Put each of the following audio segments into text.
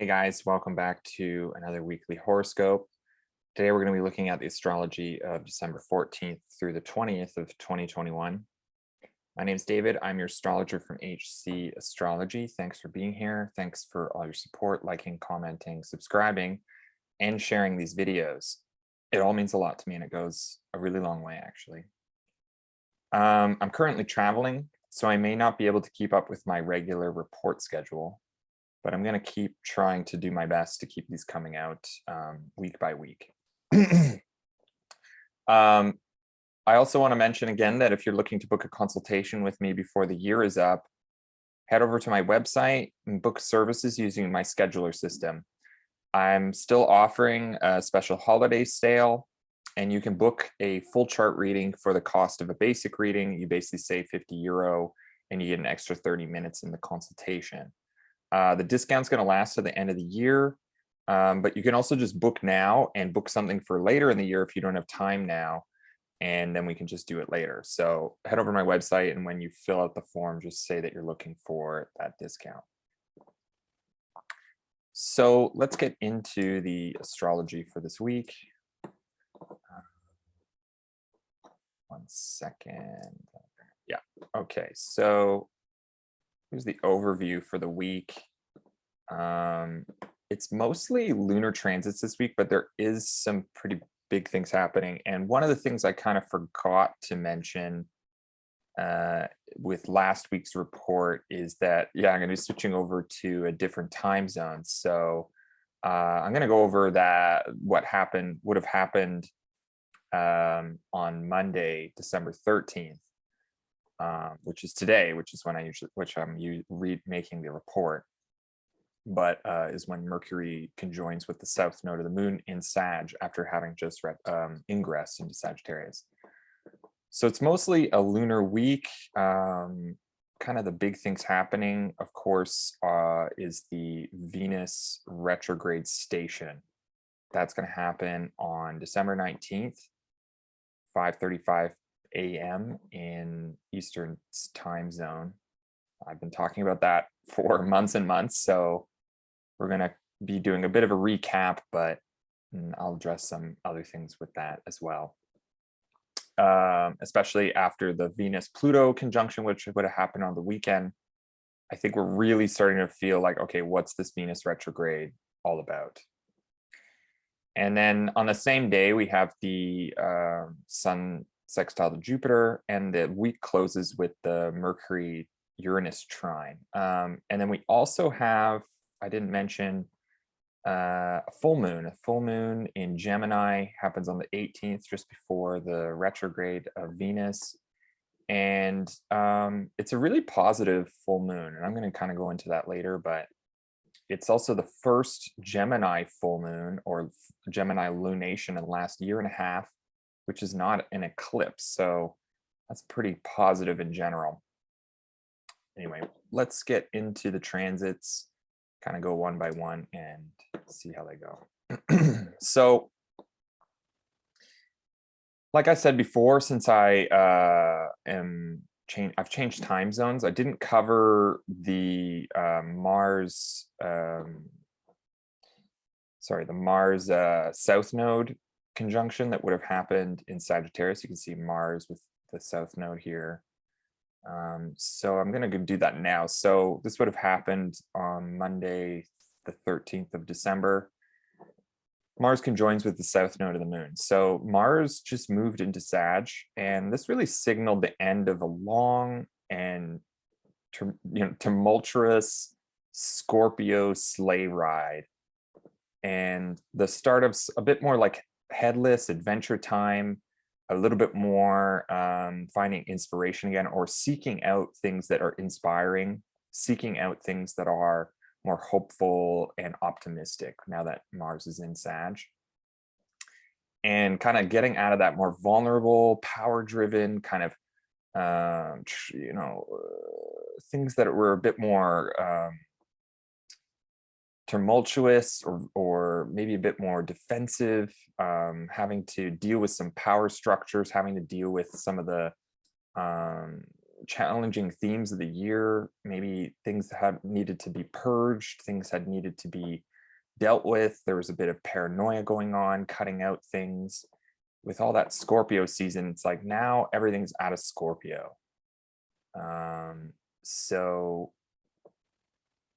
Hey guys, welcome back to another weekly horoscope. Today we're going to be looking at the astrology of December 14th through the 20th of 2021. My name is David. I'm your astrologer from HC Astrology. Thanks for being here. Thanks for all your support, liking, commenting, subscribing, and sharing these videos. It all means a lot to me and it goes a really long way, actually. I'm currently traveling, so I may not be able to keep up with my regular report schedule, but I'm going to keep trying to do my best to keep these coming out week by week. I also want to mention again that if you're looking to book a consultation with me before the year is up, head over to my website and book services using my scheduler system. I'm still offering a special holiday sale, and you can book a full chart reading for the cost of a basic reading. You basically save €50 and you get an extra 30 minutes in the consultation. The discount's going to last to the end of the year, but you can also just book now and book something for later in the year if you don't have time now, and then we can just do it later. So head over to my website, and when you fill out the form, just say that you're looking for that discount. So let's get into the astrology for this week. One second. Yeah, okay, so here's the overview for the week. It's mostly lunar transits this week, but there is some pretty big things happening. And one of the things I kind of forgot to mention with last week's report is that, I'm going to be switching over to a different time zone. So I'm going to go over what would have happened on Monday, December 13th. Which is today, which is when I'm making the report, but is when Mercury conjoins with the south node of the moon in Sag after having just ingressed into Sagittarius. So it's mostly a lunar week. Kind of the big things happening, of course, is the Venus retrograde station. That's going to happen on December 19th, 5:35 a.m. in Eastern time zone. I've been talking about that for months and months, so we're going to be doing a bit of a recap, but I'll address some other things with that as well. Especially after the Venus-Pluto conjunction, which would have happened on the weekend. I think we're really starting to feel like, okay, what's this Venus retrograde all about? And then on the same day, we have the Sun sextile to Jupiter, and the week closes with the Mercury-Uranus trine. And then we also have, I didn't mention, a full moon. A full moon in Gemini happens on the 18th, just before the retrograde of Venus. And it's a really positive full moon, and I'm going to kind of go into that later, but it's also the first Gemini full moon or Gemini lunation in the last year and a half, which is not an eclipse. So that's pretty positive in general. Anyway, let's get into the transits, kind of go one by one and see how they go. So, like I said before, since I've changed time zones, I didn't cover the Mars South Node conjunction that would have happened in Sagittarius. You can see Mars with the South Node here. So I'm going to do that now. So this would have happened on Monday, the 13th of December. Mars conjoins with the South Node of the moon. So Mars just moved into Sag, and this really signaled the end of a long and tumultuous Scorpio sleigh ride, and the start of a bit more like headless adventure time, a little bit more finding inspiration again, or seeking out things that are inspiring, seeking out things that are more hopeful and optimistic now that Mars is in Sag, and kind of getting out of that more vulnerable, power-driven kind of things that were a bit more tumultuous or maybe a bit more defensive, having to deal with some power structures, having to deal with some of the challenging themes of the year. Maybe things had needed to be purged, things had needed to be dealt with. There was a bit of paranoia going on, cutting out things. With all that Scorpio season, it's like now everything's out of Scorpio. So,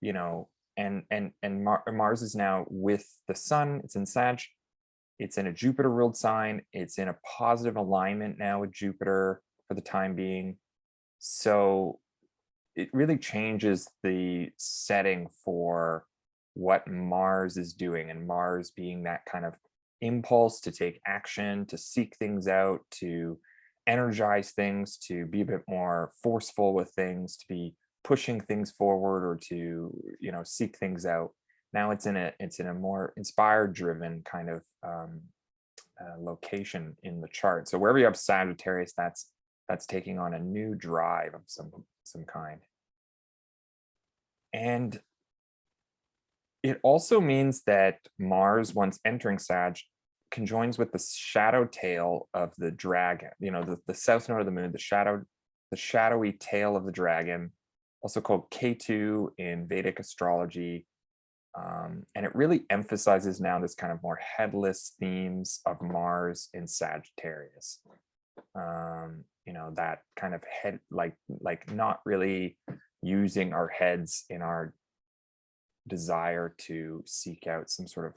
you know, and Mars is now with the sun. It's in Sag. It's in a Jupiter ruled sign. It's in a positive alignment now with Jupiter for the time being. So it really changes the setting for what Mars is doing, and Mars being that kind of impulse to take action, to seek things out, to energize things, to be a bit more forceful with things, to be pushing things forward, or to, you know, seek things out. Now it's in a more inspired driven kind of location in the chart. So wherever you have Sagittarius, that's taking on a new drive of some kind. And it also means that Mars, once entering Sag, conjoins with the shadow tail of the dragon, you know, the south node of the moon, the shadowy tail of the dragon, also called K2 in Vedic astrology. And it really emphasizes now this kind of more headless themes of Mars in Sagittarius. You know, that kind of head, like not really using our heads in our desire to seek out some sort of,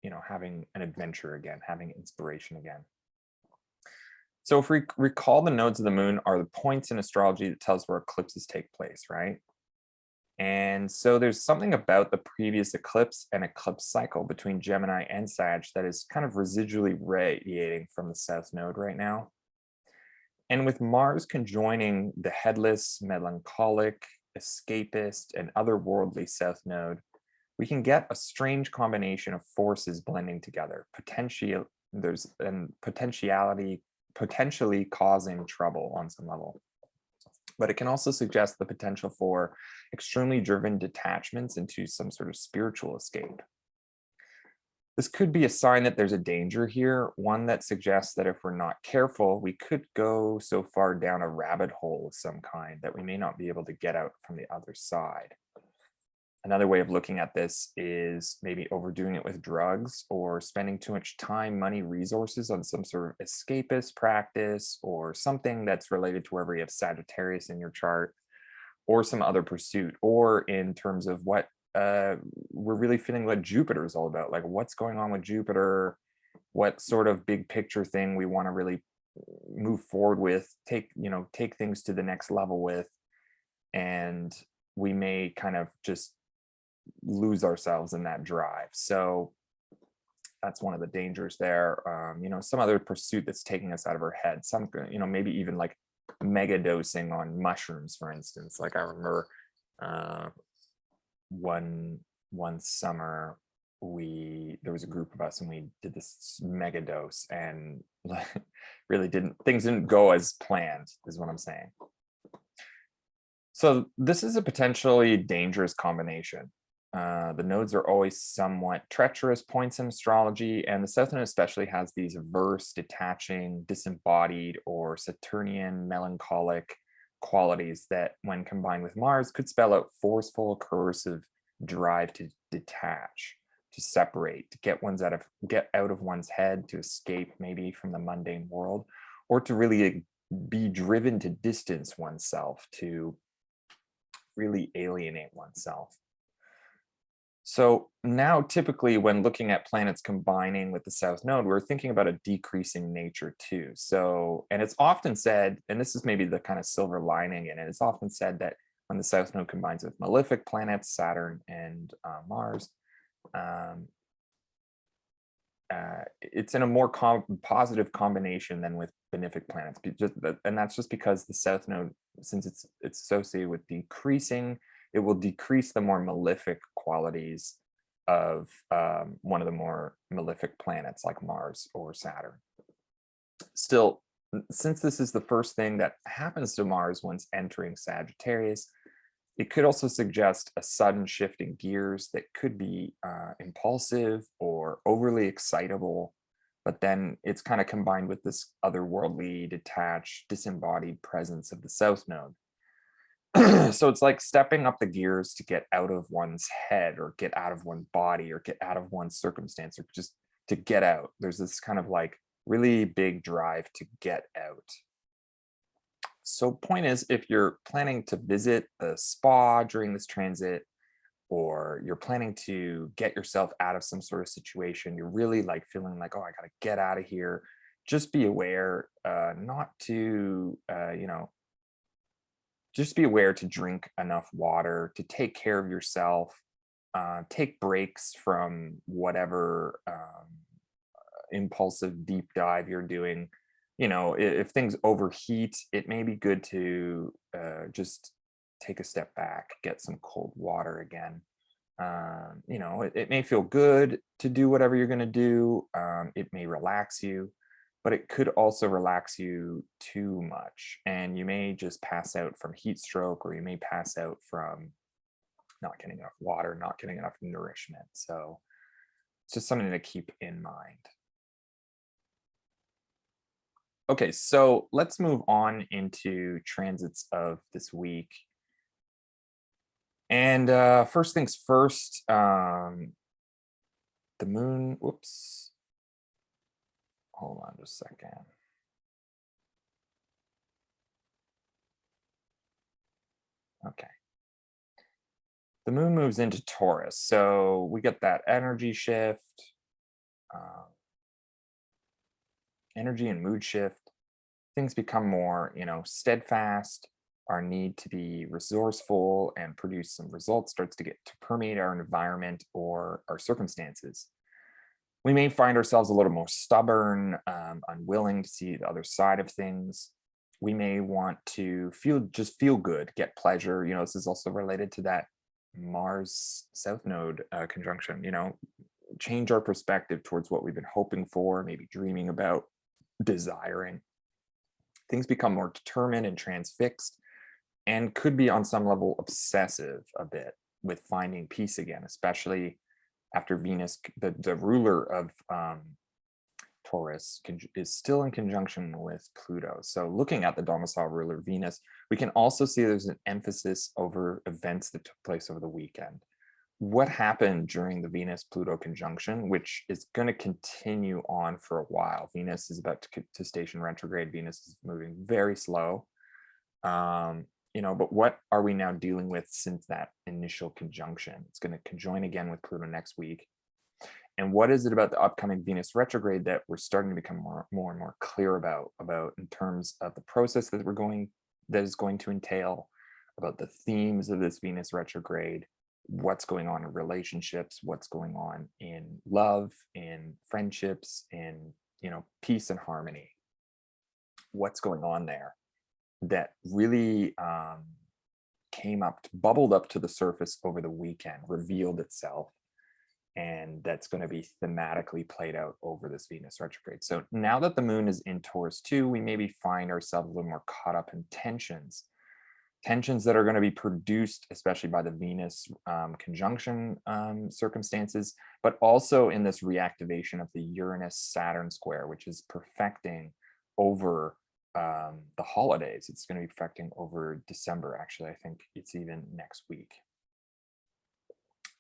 you know, having an adventure again, having inspiration again. So if we recall, the nodes of the moon are the points in astrology that tells where eclipses take place, right? And so there's something about the previous eclipse and eclipse cycle between Gemini and Sag that is kind of residually radiating from the south node right now. And with Mars conjoining the headless, melancholic, escapist, and otherworldly south node, we can get a strange combination of forces blending together. Potentially causing trouble on some level. But it can also suggest the potential for extremely driven detachments into some sort of spiritual escape. This could be a sign that there's a danger here, one that suggests that if we're not careful, we could go so far down a rabbit hole of some kind that we may not be able to get out from the other side. Another way of looking at this is maybe overdoing it with drugs, or spending too much time, money, resources on some sort of escapist practice, or something that's related to wherever you have Sagittarius in your chart, or some other pursuit, or in terms of what we're really feeling what Jupiter is all about, like what's going on with Jupiter, what sort of big picture thing we want to really move forward with, take things to the next level with, and we may kind of just lose ourselves in that drive. So that's one of the dangers there. Some other pursuit that's taking us out of our head, some, maybe even like mega dosing on mushrooms, for instance. Like I remember one summer there was a group of us and we did this mega dose, and really things didn't go as planned, is what I'm saying. So this is a potentially dangerous combination. The nodes are always somewhat treacherous points in astrology, and the south node especially has these averse, detaching, disembodied, or Saturnian melancholic qualities that, when combined with Mars, could spell out forceful, coercive drive to detach, to separate, to get out of one's head, to escape maybe from the mundane world, or to really be driven to distance oneself, to really alienate oneself. So now, typically, when looking at planets combining with the south node, we're thinking about a decreasing nature too. So, and it's often said, and this is maybe the kind of silver lining in it, it's often said that when the south node combines with malefic planets, Saturn and Mars, it's in a more positive combination than with benefic planets. And that's just because the south node, since it's associated with decreasing, it will decrease the more malefic qualities of one of the more malefic planets like Mars or Saturn. Still, since this is the first thing that happens to Mars once entering Sagittarius, it could also suggest a sudden shift in gears that could be impulsive or overly excitable, but then it's kind of combined with this otherworldly, detached, disembodied presence of the south node. So it's like stepping up the gears to get out of one's head or get out of one's body or get out of one's circumstance, or just to get out. There's this kind of like really big drive to get out. So point is, if you're planning to visit the spa during this transit, or you're planning to get yourself out of some sort of situation, you're really like feeling like, oh, I gotta get out of here. Just be aware, not to, just be aware to drink enough water, to take care of yourself, take breaks from whatever impulsive deep dive you're doing. If things overheat, it may be good to just take a step back, get some cold water again. It may feel good to do whatever you're going to do. It may relax you, but it could also relax you too much. And you may just pass out from heat stroke, or you may pass out from not getting enough water, not getting enough nourishment. So it's just something to keep in mind. Okay, so let's move on into transits of this week. And first things first, the moon, whoops. Hold on just a second. Okay. The moon moves into Taurus, so we get that energy shift, energy and mood shift. Things become more, steadfast. Our need to be resourceful and produce some results starts to get to permeate our environment or our circumstances. We may find ourselves a little more stubborn, unwilling to see the other side of things. We may want to just feel good, get pleasure. This is also related to that Mars South Node conjunction. Change our perspective towards what we've been hoping for, maybe dreaming about, desiring. Things become more determined and transfixed, and could be on some level obsessive a bit with finding peace again, especially after Venus, the ruler of Taurus, is still in conjunction with Pluto. So looking at the domicile ruler Venus, we can also see there's an emphasis over events that took place over the weekend. What happened during the Venus-Pluto conjunction, which is going to continue on for a while. Venus is about to station retrograde. Venus is moving very slow. But what are we now dealing with since that initial conjunction? It's going to conjoin again with Pluto next week. And what is it about the upcoming Venus retrograde that we're starting to become more and more clear about in terms of the process that is going to entail, about the themes of this Venus retrograde, what's going on in relationships, what's going on in love, in friendships, in peace and harmony. What's going on there that really bubbled up to the surface over the weekend, revealed itself, and that's going to be thematically played out over this Venus retrograde. So now that the moon is in Taurus too, we maybe find ourselves a little more caught up in tensions that are going to be produced, especially by the Venus conjunction circumstances, but also in this reactivation of the Uranus-Saturn square, which is perfecting over the holidays. It's going to be perfecting over December. Actually, I think it's even next week.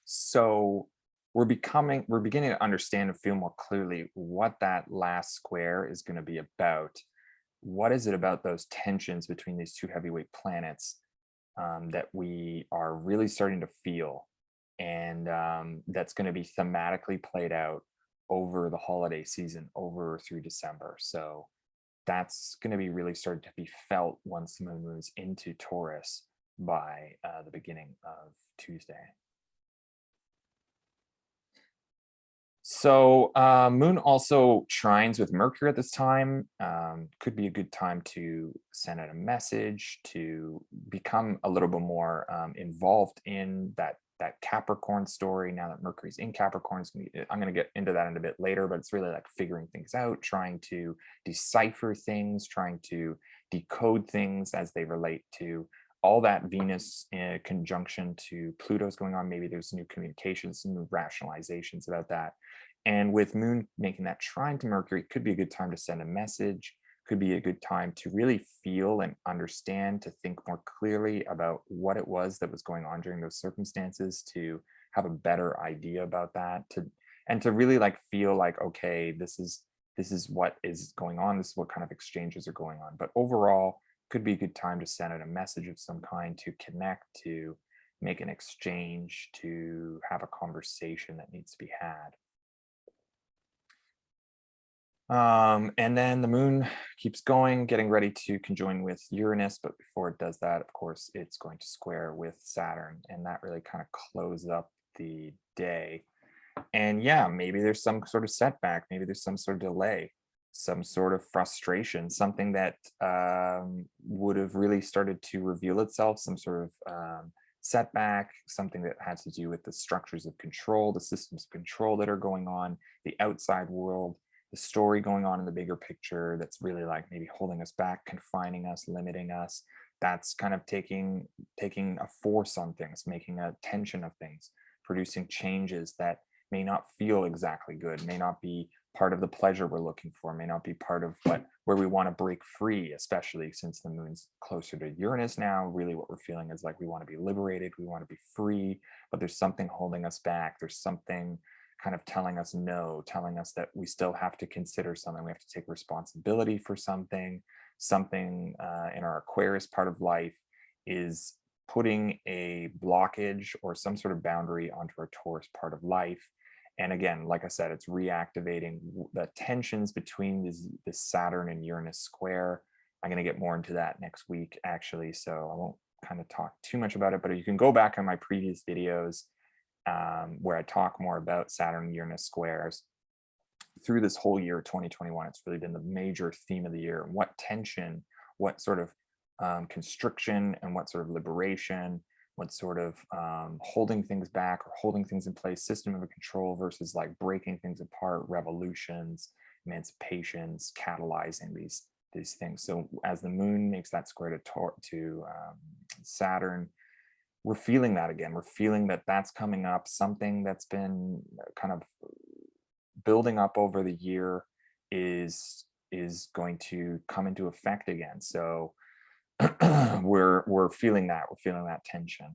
So we're beginning to understand and feel more clearly what that last square is going to be about. What is it about those tensions between these two heavyweight planets that we are really starting to feel, and that's going to be thematically played out over the holiday season, over through December. So that's going to be really starting to be felt once the moon moves into Taurus by the beginning of Tuesday. So moon also trines with Mercury at this time. Could be a good time to send out a message, to become a little bit more involved in that Capricorn story. Now that Mercury's in Capricorn, I'm going to get into that in a bit later, but it's really like figuring things out, trying to decipher things, trying to decode things as they relate to all that Venus conjunction to Pluto's going on. Maybe there's new communications, some new rationalizations about that. And with moon making that trine to Mercury, it could be a good time to send a message, could be a good time to really feel and understand, to think more clearly about what it was that was going on during those circumstances, to have a better idea about that, to really like feel like, okay, this is what is going on, this is what kind of exchanges are going on. But overall, could be a good time to send out a message of some kind, to connect, to make an exchange, to have a conversation that needs to be had. And then the moon keeps going, getting ready to conjoin with Uranus. But before it does that, of course, it's going to square with Saturn. And that really kind of closes up the day. And yeah, maybe there's some sort of setback, maybe there's some sort of delay, some sort of frustration, something that would have really started to reveal itself, some sort of setback, something that has to do with the structures of control, the systems of control that are going on, the outside world, the story going on in the bigger picture that's really like maybe holding us back, confining us, limiting us. That's kind of taking a force on things, making a tension of things, producing changes that may not feel exactly good, may not be part of the pleasure we're looking for, may not be part of where we want to break free, especially since the moon's closer to Uranus now. Really what we're feeling is like we want to be liberated, we want to be free, but there's something holding us back. There's something kind of telling us no, telling us that we still have to consider something, we have to take responsibility for something. Something in our Aquarius part of life is putting a blockage or some sort of boundary onto our Taurus part of life. And again, like I said, it's reactivating the tensions between this Saturn and Uranus square. I'm going to get more into that next week, actually, so I won't kind of talk too much about it, but you can go back on my previous videos where I talk more about Saturn and Uranus squares. Through this whole year, 2021, it's really been the major theme of the year. What tension, what sort of constriction, and what sort of liberation, what sort of holding things back or holding things in place, system of control versus like breaking things apart, revolutions, emancipations, catalyzing these things. So as the moon makes that square to Saturn, we're feeling that again. We're feeling that that's coming up, something that's been kind of building up over the year is going to come into effect again. So we're feeling that. We're feeling that tension.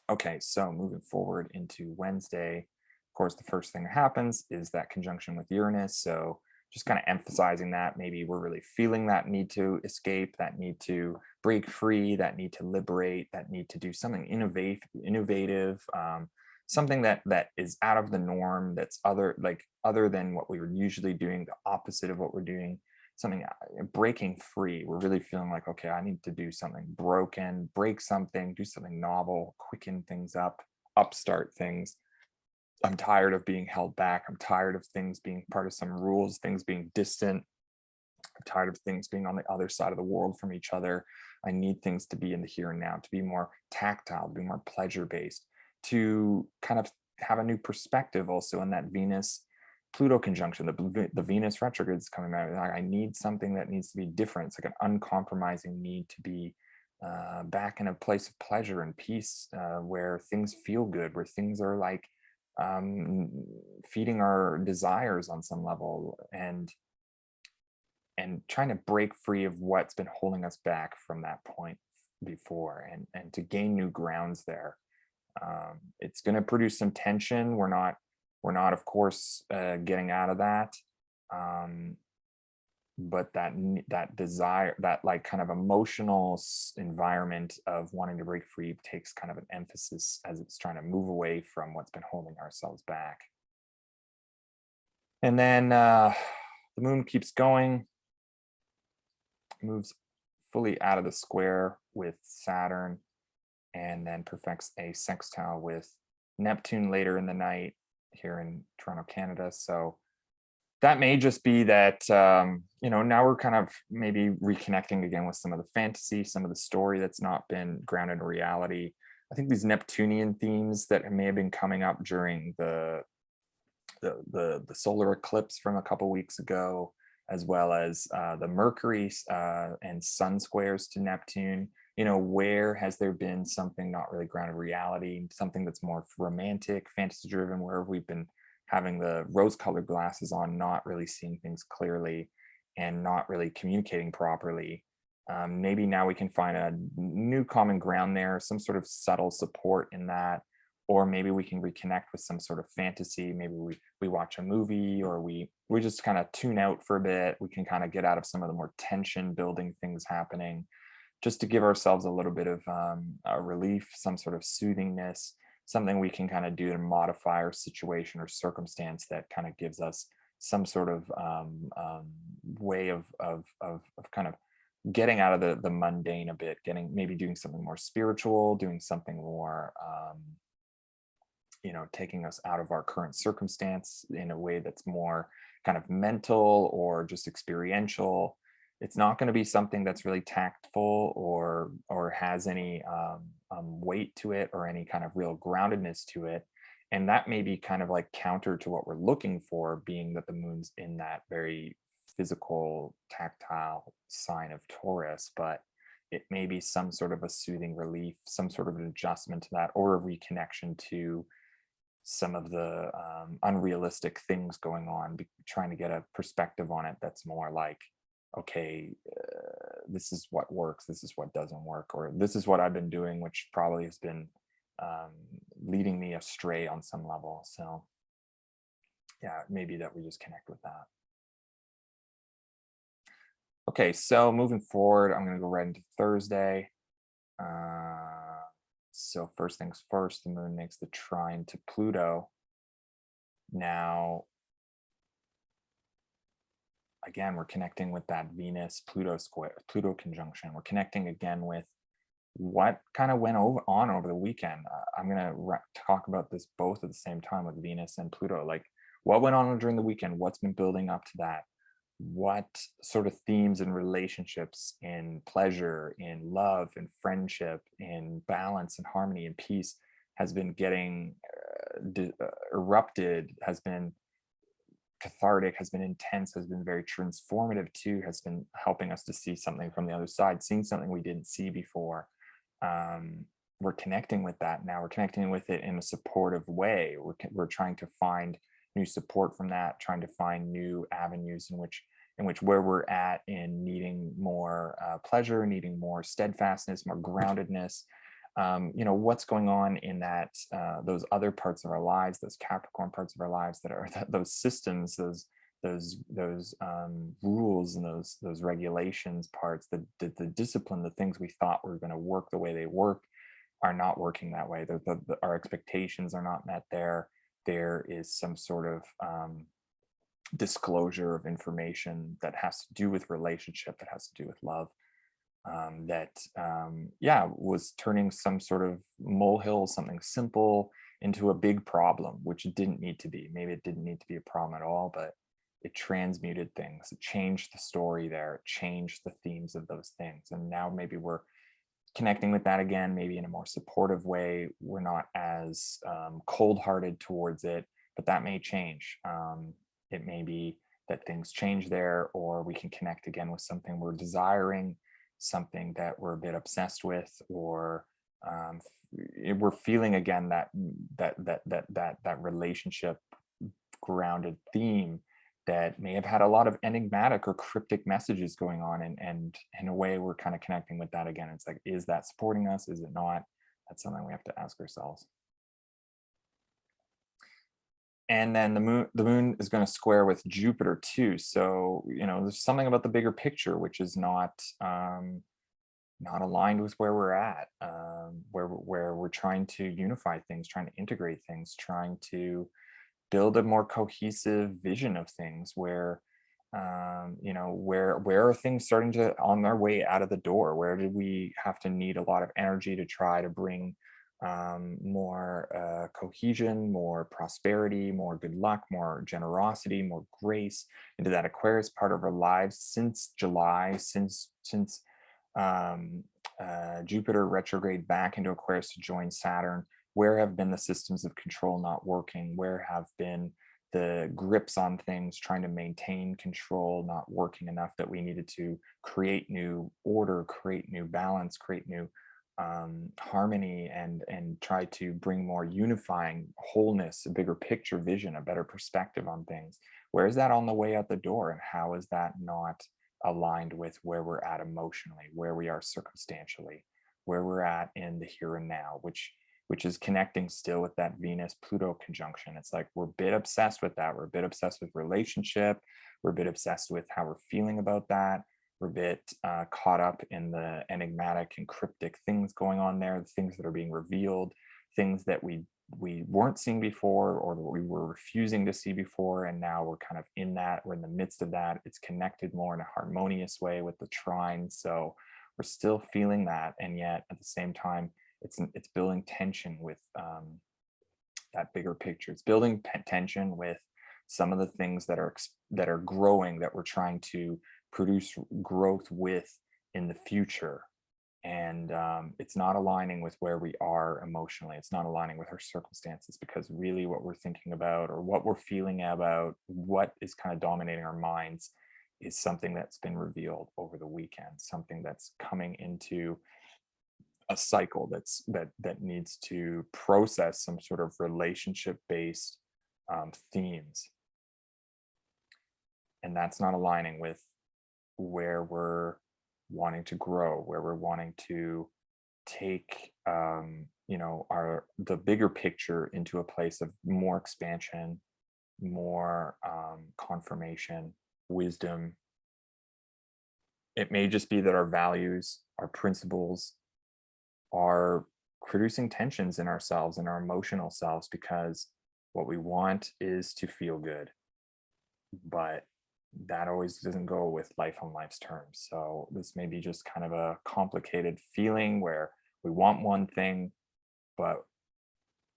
Okay, so moving forward into Wednesday, of course, the first thing that happens is that conjunction with Uranus. So just kind of emphasizing that maybe we're really feeling that need to escape, that need to break free, that need to liberate, that need to do something innovative, something that is out of the norm, that's other than what we were usually doing, the opposite of what we're doing, something breaking free. We're really feeling like, okay, I need to do something broken, break something, do something novel, quicken things up, upstart things. I'm tired of being held back. I'm tired of things being part of some rules, things being distant. I'm tired of things being on the other side of the world from each other. I need things to be in the here and now, to be more tactile, to be more pleasure based, to kind of have a new perspective also in that Venus Pluto conjunction. The Venus retrograde is coming out. I need something that needs to be different. It's like an uncompromising need to be back in a place of pleasure and peace, where things feel good, where things are like feeding our desires on some level, and trying to break free of what's been holding us back from that point before, and to gain new grounds there. It's going to produce some tension. We're not of course getting out of that, but that desire, that like kind of emotional environment of wanting to break free takes kind of an emphasis as it's trying to move away from what's been holding ourselves back. And then the moon keeps going, moves fully out of the square with Saturn, and then perfects a sextile with Neptune later in the night here in Toronto, Canada. So that may just be that, now we're kind of maybe reconnecting again with some of the fantasy, some of the story that's not been grounded in reality. I think these Neptunian themes that may have been coming up during the solar eclipse from a couple weeks ago, as well as the Mercury and Sun squares to Neptune. Where has there been something not really grounded in reality, something that's more romantic, fantasy driven, where we've been having the rose-colored glasses on, not really seeing things clearly. and not really communicating properly. Maybe now we can find a new common ground there, some sort of subtle support in that, or maybe we can reconnect with some sort of fantasy. Maybe we watch a movie, or we just kind of tune out for a bit. We can kind of get out of some of the more tension building things happening, just to give ourselves a little bit of a relief, some sort of soothingness, something we can kind of do to modify our situation or circumstance that kind of gives us some sort of way of kind of getting out of the mundane a bit, getting, maybe doing something more spiritual, doing something more taking us out of our current circumstance in a way that's more kind of mental or just experiential. It's not going to be something that's really tactful or has any weight to it, or any kind of real groundedness to it. And that may be kind of like counter to what we're looking for, being that the moon's in that very physical, tactile sign of Taurus. But it may be some sort of a soothing relief, some sort of an adjustment to that, or a reconnection to some of the unrealistic things going on, trying to get a perspective on it that's more like, okay, this is what works, this is what doesn't work, or this is what I've been doing, which probably has been leading me astray on some level. So yeah, maybe that we just connect with that. Okay, so moving forward, I'm going to go right into Thursday. So first things first, the moon makes the trine to Pluto. Now, again, we're connecting with that Venus Pluto square, Pluto conjunction. We're connecting again with what kind of went on over the weekend. I'm going to talk about this both at the same time, with Venus and Pluto. Like, what went on during the weekend? What's been building up to that? What sort of themes and relationships, in pleasure, in love, in friendship, in balance and harmony and peace has been getting erupted, has been cathartic, has been intense, has been very transformative too, has been helping us to see something from the other side, seeing something we didn't see before. We're connecting with that now. We're connecting with it in a supportive way. We're trying to find new support from that, trying to find new avenues in which where we're at in needing more pleasure, needing more steadfastness, more groundedness. What's going on in that those other parts of our lives, those Capricorn parts of our lives, that are those systems, those rules and those regulations parts, the discipline, the things we thought were going to work the way they work are not working that way. Our expectations are not met there. There is some sort of disclosure of information that has to do with relationship, that has to do with love, was turning some sort of molehill, something simple, into a big problem, which it didn't need to be. Maybe it didn't need to be a problem at all, but it transmuted things. It changed the story there. It changed the themes of those things. And now maybe we're connecting with that again, maybe in a more supportive way. We're not as cold-hearted towards it, but that may change. It may be that things change there, or we can connect again with something we're desiring, something that we're a bit obsessed with, or we're feeling again that relationship grounded theme that may have had a lot of enigmatic or cryptic messages going on, and in a way we're kind of connecting with that again. It's like, is that supporting us? Is it not? That's something we have to ask ourselves. And then the moon is going to square with Jupiter too. So there's something about the bigger picture which is not aligned with where we're at, where we're trying to unify things, trying to integrate things, trying to build a more cohesive vision of things, where where are things starting to on their way out of the door? Where did we have to need a lot of energy to try to bring more cohesion, more prosperity, more good luck, more generosity, more grace into that Aquarius part of our lives since July, since Jupiter retrograde back into Aquarius to join Saturn? Where have been the systems of control not working? Where have been the grips on things, trying to maintain control, not working enough, that we needed to create new order, create new balance, create new harmony and try to bring more unifying wholeness, a bigger picture vision, a better perspective on things. Where is that on the way out the door, and how is that not aligned with where we're at emotionally, where we are circumstantially, where we're at in the here and now, which is connecting still with that Venus Pluto conjunction. It's like we're a bit obsessed with that. We're a bit obsessed with relationship. We're a bit obsessed with how we're feeling about that. We're a bit caught up in the enigmatic and cryptic things going on there, the things that are being revealed, things that we weren't seeing before, or that we were refusing to see before, and now we're kind of in that. We're in the midst of that. It's connected more in a harmonious way with the trine, so we're still feeling that, and yet at the same time, it's building tension with that bigger picture. It's building tension with some of the things that are growing, that we're trying to produce growth with in the future, and it's not aligning with where we are emotionally. It's not aligning with our circumstances, because really what we're thinking about, or what we're feeling about, what is kind of dominating our minds, is something that's been revealed over the weekend, something that's coming into a cycle that needs to process some sort of relationship based themes, and that's not aligning with where we're wanting to grow, where we're wanting to take the bigger picture into a place of more expansion, more confirmation, wisdom. It may just be that our values, our principles, are producing tensions in ourselves and our emotional selves, because what we want is to feel good, but that always doesn't go with life on life's terms. So this may be just kind of a complicated feeling where we want one thing, but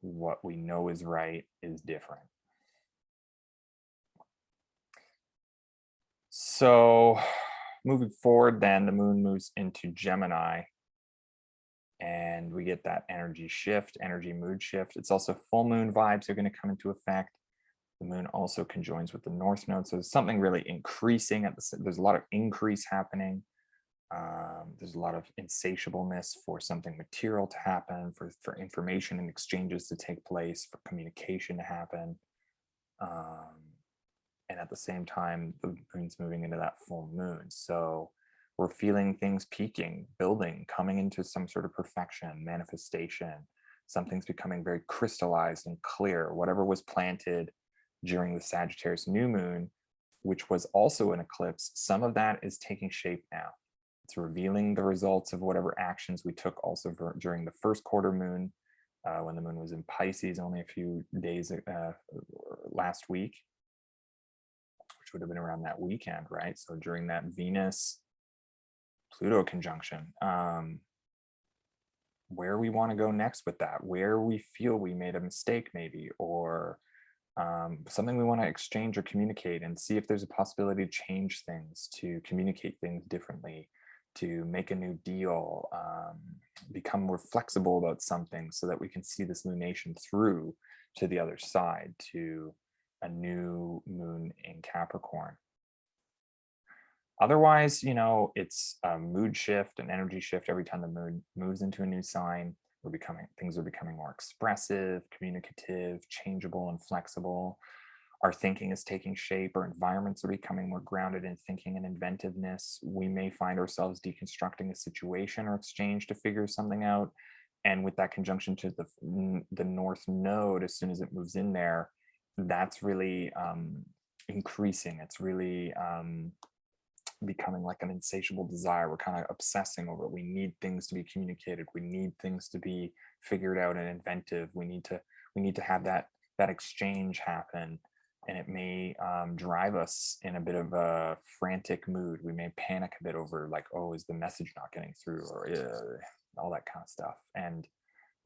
what we know is right is different. So moving forward, then the moon moves into Gemini, and we get that energy shift, energy mood shift. It's also full moon vibes are going to come into effect. The moon also conjoins with the north node, so there's something really increasing there's a lot of increase happening. There's a lot of insatiableness for something material to happen, for information and exchanges to take place, for communication to happen. And at the same time, the moon's moving into that full moon. So we're feeling things peaking, building, coming into some sort of perfection, manifestation. Something's becoming very crystallized and clear. Whatever was planted during the Sagittarius new moon, which was also an eclipse, some of that is taking shape now. It's revealing the results of whatever actions we took also during the first quarter moon, when the moon was in Pisces only a few days last week, which would have been around that weekend, right? So during that Venus Pluto conjunction, where we want to go next with that, where we feel we made a mistake maybe, or something we want to exchange or communicate, and see if there's a possibility to change things, to communicate things differently, to make a new deal, become more flexible about something, so that we can see this lunation through to the other side, to a new moon in Capricorn. Otherwise, it's a mood shift, an energy shift every time the moon moves into a new sign. Things are becoming more expressive, communicative, changeable, and flexible. Our thinking is taking shape. Our environments are becoming more grounded in thinking and inventiveness. We may find ourselves deconstructing a situation or exchange to figure something out. And with that conjunction to the North Node, as soon as it moves in there, that's really increasing. It's really becoming like an insatiable desire. We're kind of obsessing over it. We need things to be communicated. We need things to be figured out and inventive. We need to have that exchange happen, and it may drive us in a bit of a frantic mood. We may panic a bit over, like, oh, is the message not getting through, or all that kind of stuff. And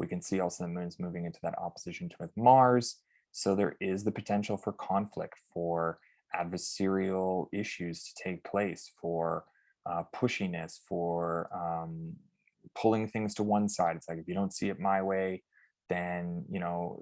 we can see also the moon's moving into that opposition to with Mars, so there is the potential for conflict, for adversarial issues to take place, for pushiness, for pulling things to one side. It's like, if you don't see it my way, then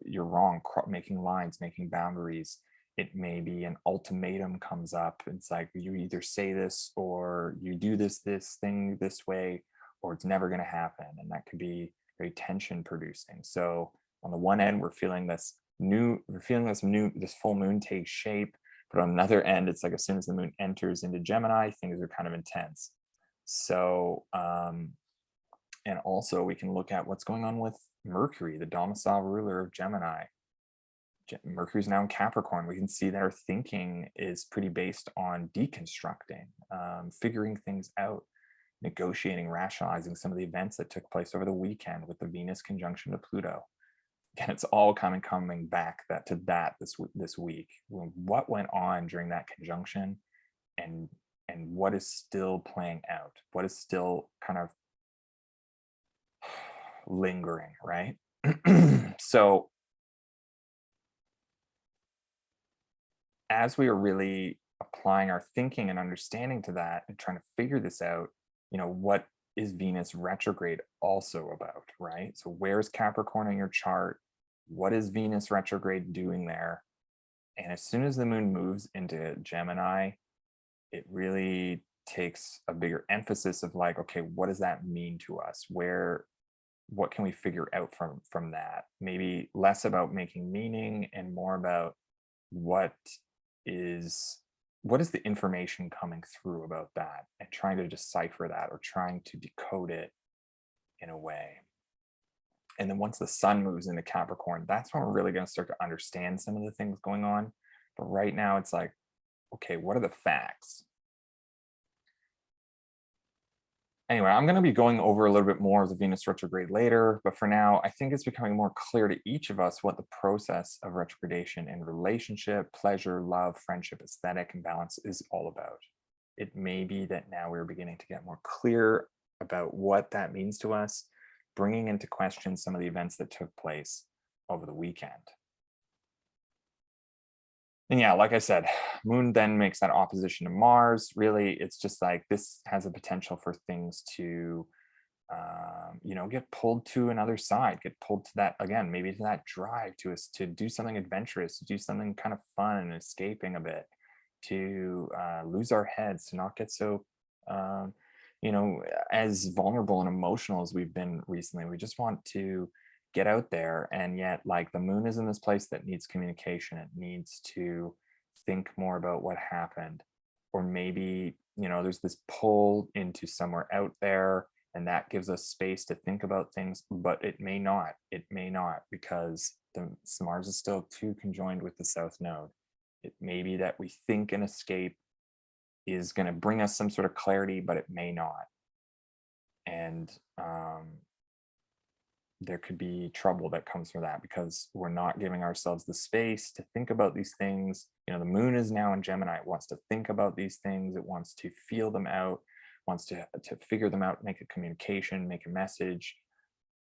you're wrong. Making lines, making boundaries. It may be an ultimatum comes up. It's like, you either say this, or you do this thing this way, or it's never going to happen. And that could be very tension producing. So on the one end, we're feeling this full moon take shape. But on another end, it's like as soon as the moon enters into Gemini, things are kind of intense. So, and also we can look at what's going on with Mercury, the domicile ruler of Gemini. Mercury's now in Capricorn. We can see that our thinking is pretty based on deconstructing, figuring things out, negotiating, rationalizing some of the events that took place over the weekend with the Venus conjunction to Pluto. Again, it's all coming back to that this week. What went on during that conjunction, and what is still playing out? What is still kind of lingering, right? So as we are really applying our thinking and understanding to that and trying to figure this out, what is Venus retrograde also about, right? So where's Capricorn in your chart? What is Venus retrograde doing there? And as soon as the moon moves into Gemini, it really takes a bigger emphasis of like, okay, what does that mean to us? What can we figure out from that? Maybe less about making meaning and more about what is the information coming through about that, and trying to decipher that or trying to decode it in a way. And then once the sun moves into Capricorn, that's when we're really going to start to understand some of the things going on. But right now it's like, okay, what are the facts? Anyway, I'm going to be going over a little bit more of the Venus retrograde later, but for now, I think it's becoming more clear to each of us what the process of retrogradation in relationship, pleasure, love, friendship, aesthetic, and balance is all about. It may be that now we're beginning to get more clear about what that means to us, bringing into question some of the events that took place over the weekend. And yeah, like I said, Moon then makes that opposition to Mars. Really, it's just like this has a potential for things to, get pulled to another side, get pulled to that, again, maybe to that drive to us to do something adventurous, to do something kind of fun and escaping a bit, to lose our heads, to not get so, as vulnerable and emotional as we've been recently. We just want to get out there, and yet like the moon is in this place that needs communication. It needs to think more about what happened, or maybe there's this pull into somewhere out there, and that gives us space to think about things. But it may not because the Mars is still too conjoined with the south node. It may be that we think an escape is going to bring us some sort of clarity, but it may not. And there could be trouble that comes from that because we're not giving ourselves the space to think about these things. The moon is now in Gemini. It wants to think about these things. It wants to feel them out, wants to figure them out, make a communication, make a message.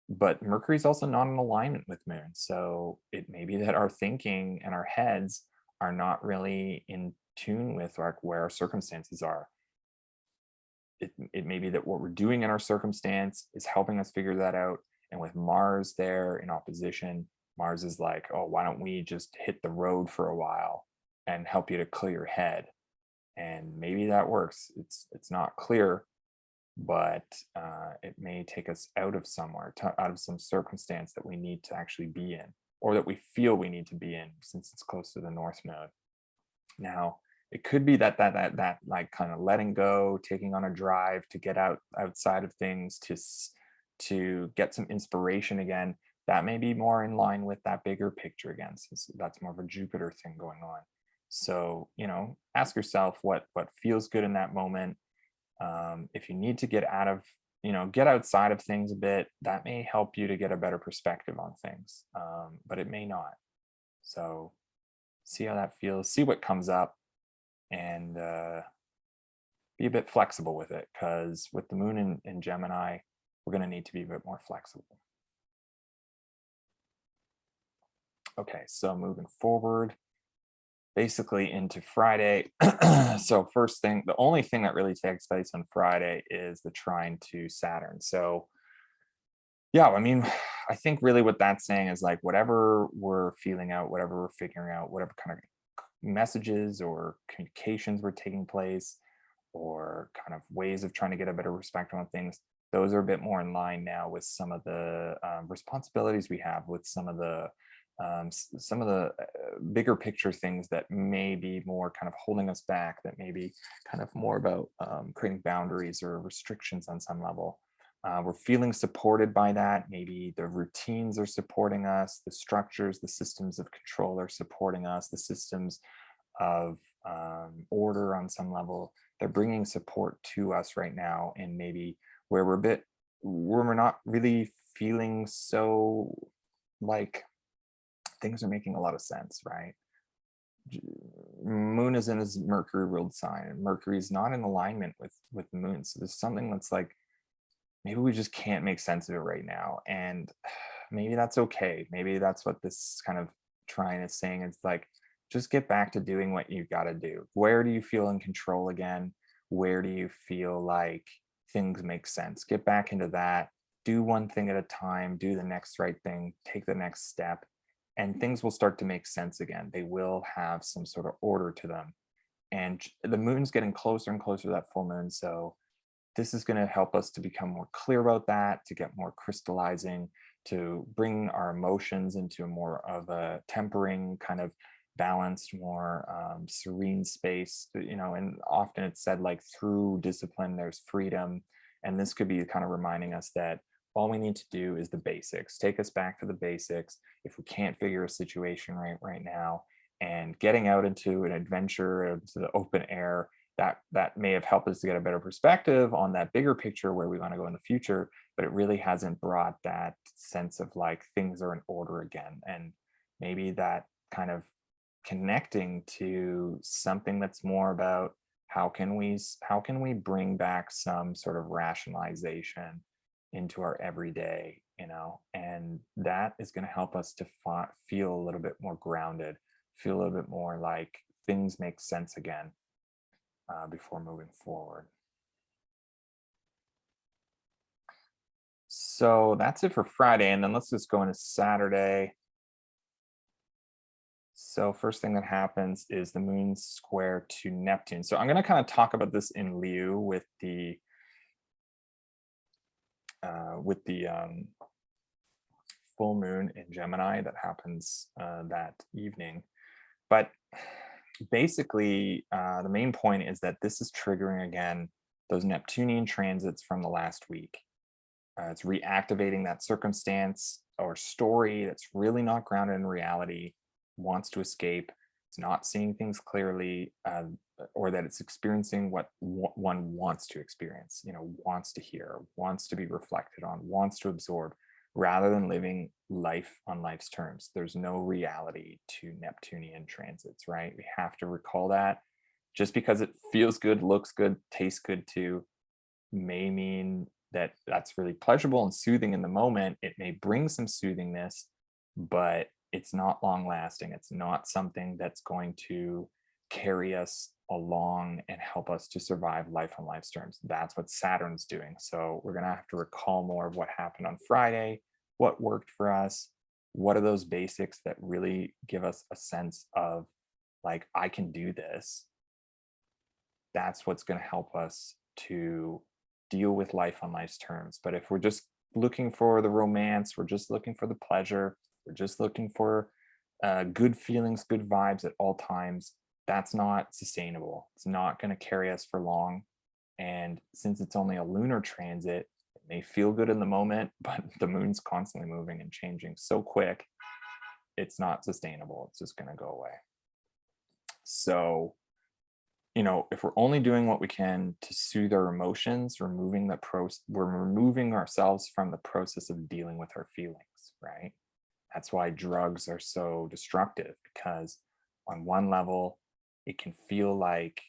But Mercury is also not in alignment with moon. So it may be that our thinking and our heads are not really in tune with like where our circumstances are. It may be that what we're doing in our circumstance is helping us figure that out. And with Mars there in opposition, Mars is like, oh, why don't we just hit the road for a while and help you to clear your head? And maybe that works. It's not clear, but it may take us out of somewhere, out of some circumstance that we need to actually be in, or that we feel we need to be in, since it's close to the North Node. Now, it could be that like kind of letting go, taking on a drive to get outside of things, to get some inspiration again. That may be more in line with that bigger picture again, since that's more of a Jupiter thing going on. So, ask yourself what feels good in that moment. If you need to get outside of things a bit, that may help you to get a better perspective on things, but it may not. So see how that feels, see what comes up, and be a bit flexible with it, because with the moon in Gemini, we're going to need to be a bit more flexible. Okay, so moving forward, basically into Friday. So first thing, the only thing that really takes place on Friday is the trine to Saturn. So yeah, I think really what that's saying is like whatever we're feeling out, whatever we're figuring out, whatever kind of messages or communications were taking place, or kind of ways of trying to get a better perspective on things, those are a bit more in line now with some of the responsibilities we have, with some of the bigger picture things that may be more kind of holding us back, that may be kind of more about creating boundaries or restrictions on some level. We're feeling supported by that. Maybe the routines are supporting us, the structures, the systems of control are supporting us, the systems of order on some level. They're bringing support to us right now, and maybe where we're not really feeling so like things are making a lot of sense, right? Moon is in his Mercury ruled sign, and Mercury is not in alignment with the moon. So there's something that's like, maybe we just can't make sense of it right now. And maybe that's okay. Maybe that's what this kind of trine is saying. It's like, just get back to doing what you got to do. Where do you feel in control again? Where do you feel like things make sense? Get back into that. Do one thing at a time. Do the next right thing. Take the next step. And things will start to make sense again. They will have some sort of order to them. And the moon's getting closer and closer to that full moon. So this is going to help us to become more clear about that, to get more crystallizing, to bring our emotions into more of a tempering kind of balanced, more serene space. And often it's said like through discipline, there's freedom. And this could be kind of reminding us that all we need to do is the basics. Take us back to the basics. If we can't figure a situation right now, and getting out into an adventure, into the open air, that may have helped us to get a better perspective on that bigger picture where we want to go in the future, but it really hasn't brought that sense of like things are in order again. And maybe that kind of connecting to something that's more about how can we bring back some sort of rationalization into our everyday, and that is going to help us to feel a little bit more grounded, feel a little bit more like things make sense again before moving forward. So that's it for Friday, and then let's just go into Saturday. So first thing that happens is the moon square to Neptune. So I'm going to kind of talk about this in lieu with the full moon in Gemini that happens that evening. But basically, the main point is that this is triggering again those Neptunian transits from the last week. It's reactivating that circumstance or story that's really not grounded in reality, wants to escape, it's not seeing things clearly, or that it's experiencing what one wants to experience, wants to hear, wants to be reflected on, wants to absorb, rather than living life on life's terms. There's no reality to Neptunian transits, right? We have to recall that. Just because it feels good, looks good, tastes good too, may mean that that's really pleasurable and soothing in the moment. It may bring some soothingness, but it's not long lasting. It's not something that's going to carry us along and help us to survive life on life's terms. That's what Saturn's doing. So we're going to have to recall more of what happened on Friday, what worked for us, what are those basics that really give us a sense of like, I can do this. That's what's going to help us to deal with life on life's terms. But if we're just looking for the romance, we're just looking for the pleasure, we're just looking for good feelings, good vibes at all times, that's not sustainable. It's not going to carry us for long. And since it's only a lunar transit, it may feel good in the moment, but the moon's constantly moving and changing so quick, it's not sustainable. It's just going to go away. So, if we're only doing what we can to soothe our emotions, we're removing ourselves from the process of dealing with our feelings, right? That's why drugs are so destructive, because on one level, it can feel like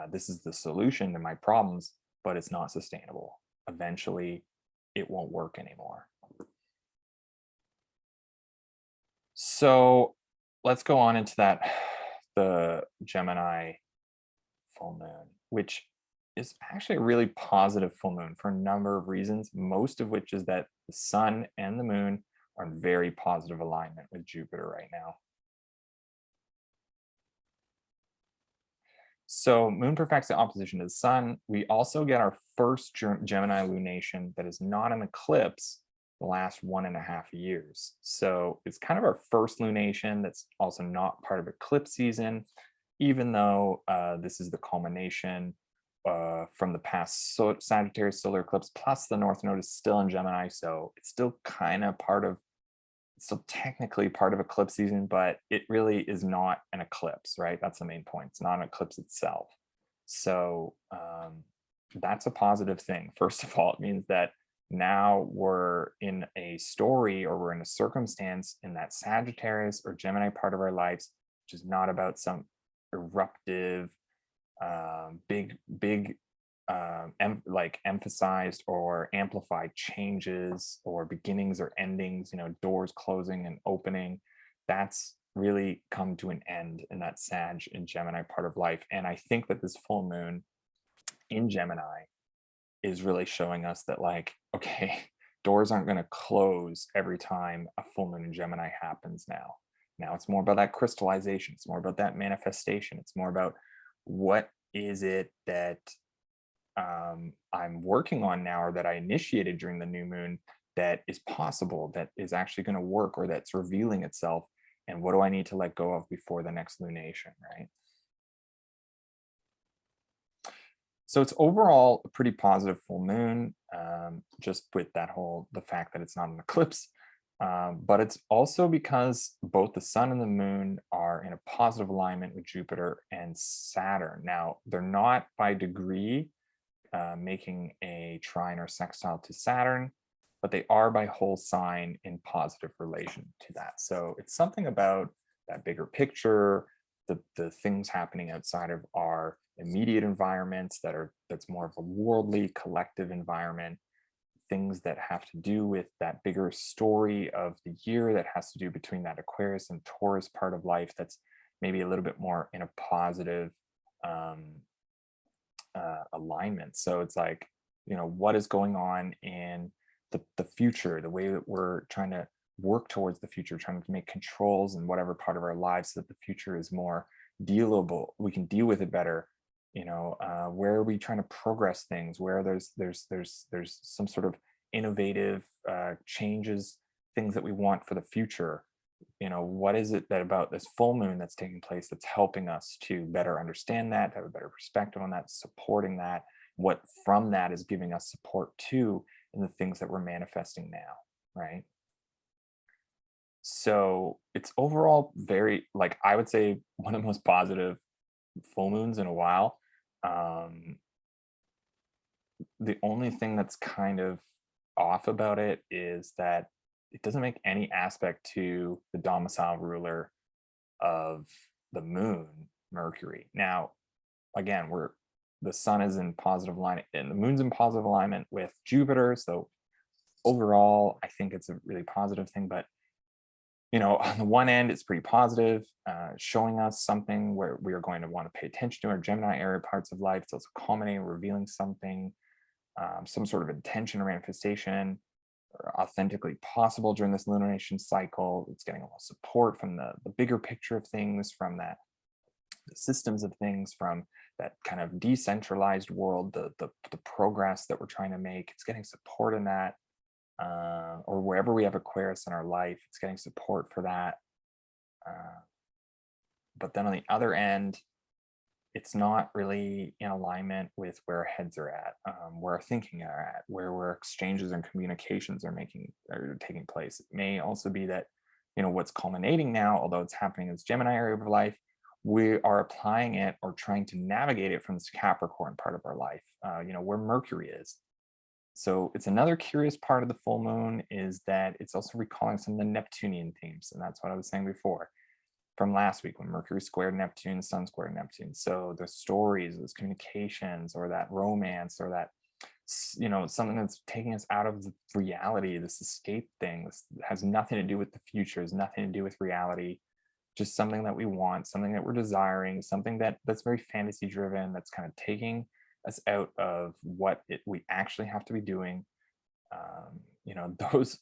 this is the solution to my problems, but it's not sustainable. Eventually, it won't work anymore. So let's go on into the Gemini full moon, which is actually a really positive full moon for a number of reasons, most of which is that the sun and the moon are in very positive alignment with Jupiter right now. So moon perfects the opposition to the sun. We also get our first Gemini lunation that is not an eclipse the last 1.5 years. So it's kind of our first lunation that's also not part of eclipse season, even though this is the culmination from the past Sagittarius solar eclipse, plus the North Node is still in Gemini. So it's still kind of still technically part of eclipse season, but it really is not an eclipse, right? That's the main point. It's not an eclipse itself. So that's a positive thing. First of all, it means that now we're in a story, or we're in a circumstance in that Sagittarius or Gemini part of our lives, which is not about some eruptive, big like emphasized or amplified changes or beginnings or endings, doors closing and opening. That's really come to an end in that Sag and Gemini part of life. And I think that this full moon in Gemini is really showing us that, like, okay, doors aren't going to close every time a full moon in Gemini happens now. Now it's more about that crystallization. It's more about that manifestation. It's more about what is it that I'm working on now, or that I initiated during the new moon, that is possible, that is actually going to work, or that's revealing itself. And what do I need to let go of before the next lunation, right? So it's overall a pretty positive full moon, just with the fact that it's not an eclipse. But it's also because both the sun and the moon are in a positive alignment with Jupiter and Saturn. Now, they're not by degree making a trine or sextile to Saturn, but they are by whole sign in positive relation to that. So it's something about that bigger picture, the things happening outside of our immediate environments that's more of a worldly collective environment, things that have to do with that bigger story of the year, that has to do between that Aquarius and Taurus part of life, that's maybe a little bit more in a positive alignment. So it's like, what is going on in the future, the way that we're trying to work towards the future, trying to make controls in whatever part of our lives, so that the future is more dealable, we can deal with it better. Where are we trying to progress things, where there's some sort of innovative changes, things that we want for the future. What is it that about this full moon that's taking place that's helping us to better understand that, to have a better perspective on that, supporting that, what from that is giving us support too in the things that we're manifesting now, right? So it's overall very, like, I would say, one of the most positive full moons in a while. The only thing that's kind of off about it is that it doesn't make any aspect to the domicile ruler of the moon, Mercury. Now, again, the sun is in positive alignment and the moon's in positive alignment with Jupiter. So overall, I think it's a really positive thing. But on the one end, it's pretty positive, showing us something where we are going to want to pay attention to our Gemini area parts of life. It's also culminating, revealing something, some sort of intention or manifestation, or authentically possible during this lunation cycle. It's getting a lot of support from the bigger picture of things, from the systems of things, from that kind of decentralized world, the progress that we're trying to make. It's getting support in that. Or wherever we have Aquarius in our life, it's getting support for that. But then on the other end, it's not really in alignment with where our heads are at, where our thinking are at, where our exchanges and communications are taking place. It may also be that, what's culminating now, although it's happening in this Gemini area of life, we are applying it or trying to navigate it from this Capricorn part of our life, where Mercury is. So it's another curious part of the full moon, is that it's also recalling some of the Neptunian themes. And that's what I was saying before from last week, when Mercury squared Neptune, Sun squared Neptune. So the stories, those communications, or that romance, or that, something that's taking us out of the reality, this escape thing, this has nothing to do with the future, has nothing to do with reality, just something that we want, something that we're desiring, something that's very fantasy driven, that's kind of taking us out of what we actually have to be doing. Those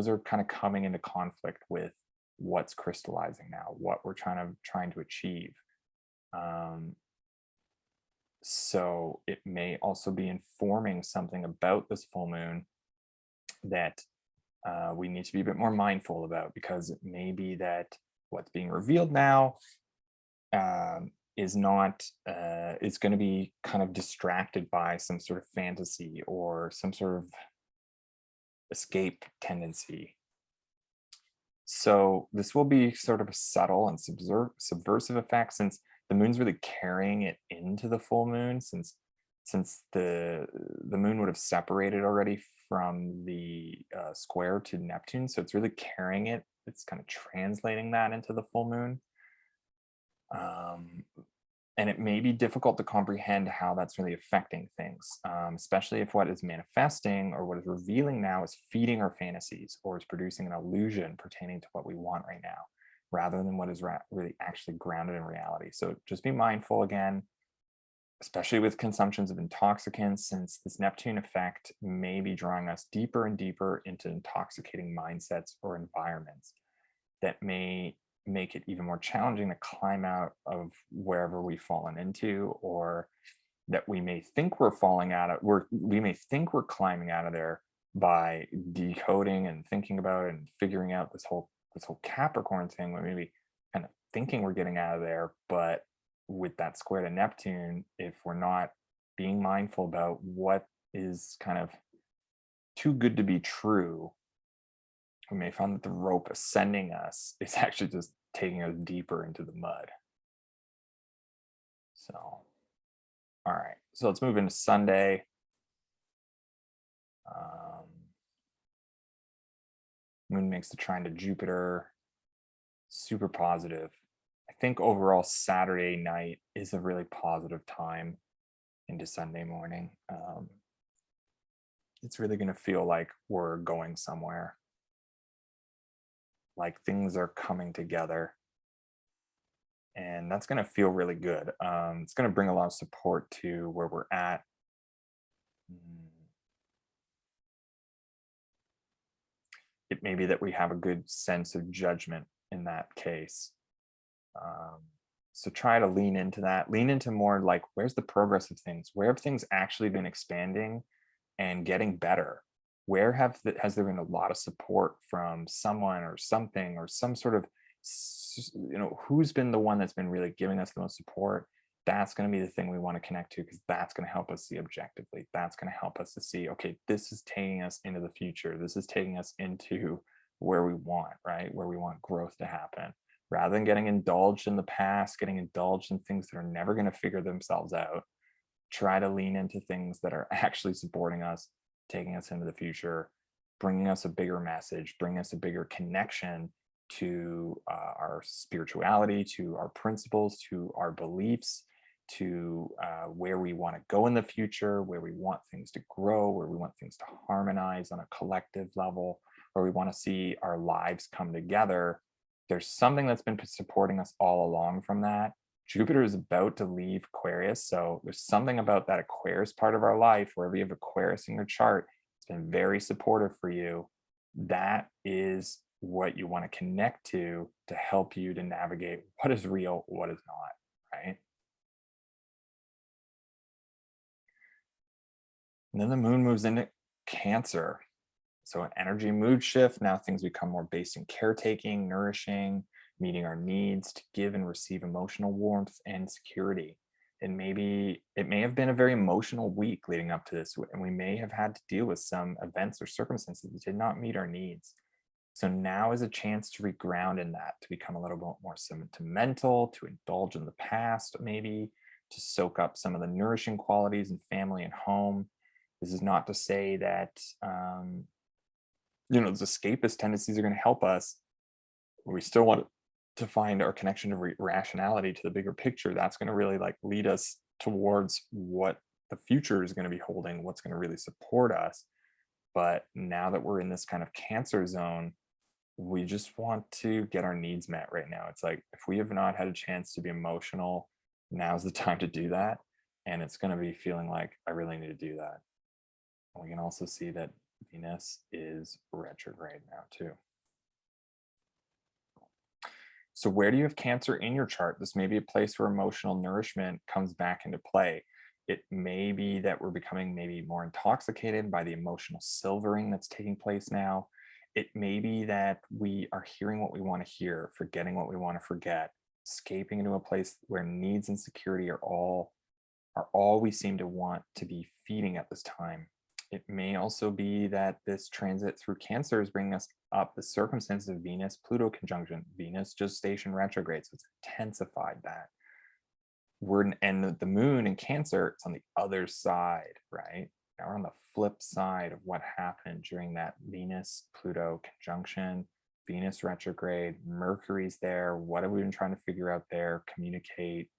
are kind of coming into conflict with what's crystallizing now, what we're trying to achieve. So it may also be informing something about this full moon that we need to be a bit more mindful about, because it may be that what's being revealed now is not is going to be kind of distracted by some sort of fantasy or some sort of escape tendency. So this will be sort of a subtle and subversive effect, since the moon's really carrying it into the full moon, since the moon would have separated already from the square to Neptune, so it's really carrying it. It's kind of translating that into the full moon. And it may be difficult to comprehend how that's really affecting things, especially if what is manifesting or what is revealing now is feeding our fantasies or is producing an illusion pertaining to what we want right now, rather than what is really actually grounded in reality. So just be mindful again, especially with consumptions of intoxicants, since this Neptune effect may be drawing us deeper and deeper into intoxicating mindsets or environments that may make it even more challenging to climb out of wherever we've fallen into, or that we may think we're falling out of, we may think we're climbing out of there by decoding and thinking about it and figuring out this whole Capricorn thing. We may be kind of thinking we're getting out of there, but with that square to Neptune, if we're not being mindful about what is kind of too good to be true, we may find that the rope ascending us is actually just taking us deeper into the mud. So, all right. So let's move into Sunday. Moon makes the trine to Jupiter. Super positive. I think overall Saturday night is a really positive time into Sunday morning. It's really going to feel like we're going somewhere, like things are coming together, and that's going to feel really good. It's going to bring a lot of support to where we're at. It may be that we have a good sense of judgment in that case. So try to lean into that, lean into more like, where's the progress of things? Where have things actually been expanding and getting better? Where has there been a lot of support from someone or something or some sort of, who's been the one that's been really giving us the most support? That's going to be the thing we want to connect to, because that's going to help us see objectively. That's going to help us to see, okay, this is taking us into the future. This is taking us into where we want, right? Where we want growth to happen. Rather than getting indulged in the past, getting indulged in things that are never going to figure themselves out, try to lean into things that are actually supporting us, taking us into the future, bringing us a bigger message, bringing us a bigger connection to our spirituality, to our principles, to our beliefs, to where we want to go in the future, where we want things to grow, where we want things to harmonize on a collective level, where we want to see our lives come together. There's something that's been supporting us all along from that. Jupiter is about to leave Aquarius. So there's something about that Aquarius part of our life, wherever you have Aquarius in your chart, it's been very supportive for you. That is what you want to connect to help you to navigate what is real, what is not, right? And then the moon moves into Cancer. So an energy mood shift. Now things become more based in caretaking, nourishing, meeting our needs to give and receive emotional warmth and security. And maybe it may have been a very emotional week leading up to this, and we may have had to deal with some events or circumstances that did not meet our needs. So now is a chance to reground in that, to become a little bit more sentimental, to indulge in the past, maybe to soak up some of the nourishing qualities in family and home. This is not to say that those escapist tendencies are going to help us. We still want to find our connection to rationality, to the bigger picture. That's going to really lead us towards what the future is going to be holding, what's going to really support us. But now that we're in this kind of Cancer zone, we just want to get our needs met right now. It's like, if we have not had a chance to be emotional, now's the time to do that. And it's going to be feeling like I really need to do that. And we can also see that Venus is retrograde now too. So where do you have Cancer in your chart? This may be a place where emotional nourishment comes back into play. It may be that we're becoming maybe more intoxicated by the emotional silvering that's taking place now. It may be that we are hearing what we want to hear, forgetting what we want to forget, escaping into a place where needs and security are all we seem to want to be feeding at this time. It may also be that this transit through Cancer is bringing us up the circumstances of Venus Pluto conjunction. Venus just stationed retrograde, so it's intensified that. And the moon in Cancer, it's on the other side, right? Now we're on the flip side of what happened during that Venus Pluto conjunction, Venus retrograde, Mercury's there. What have we been trying to figure out there? Communicate.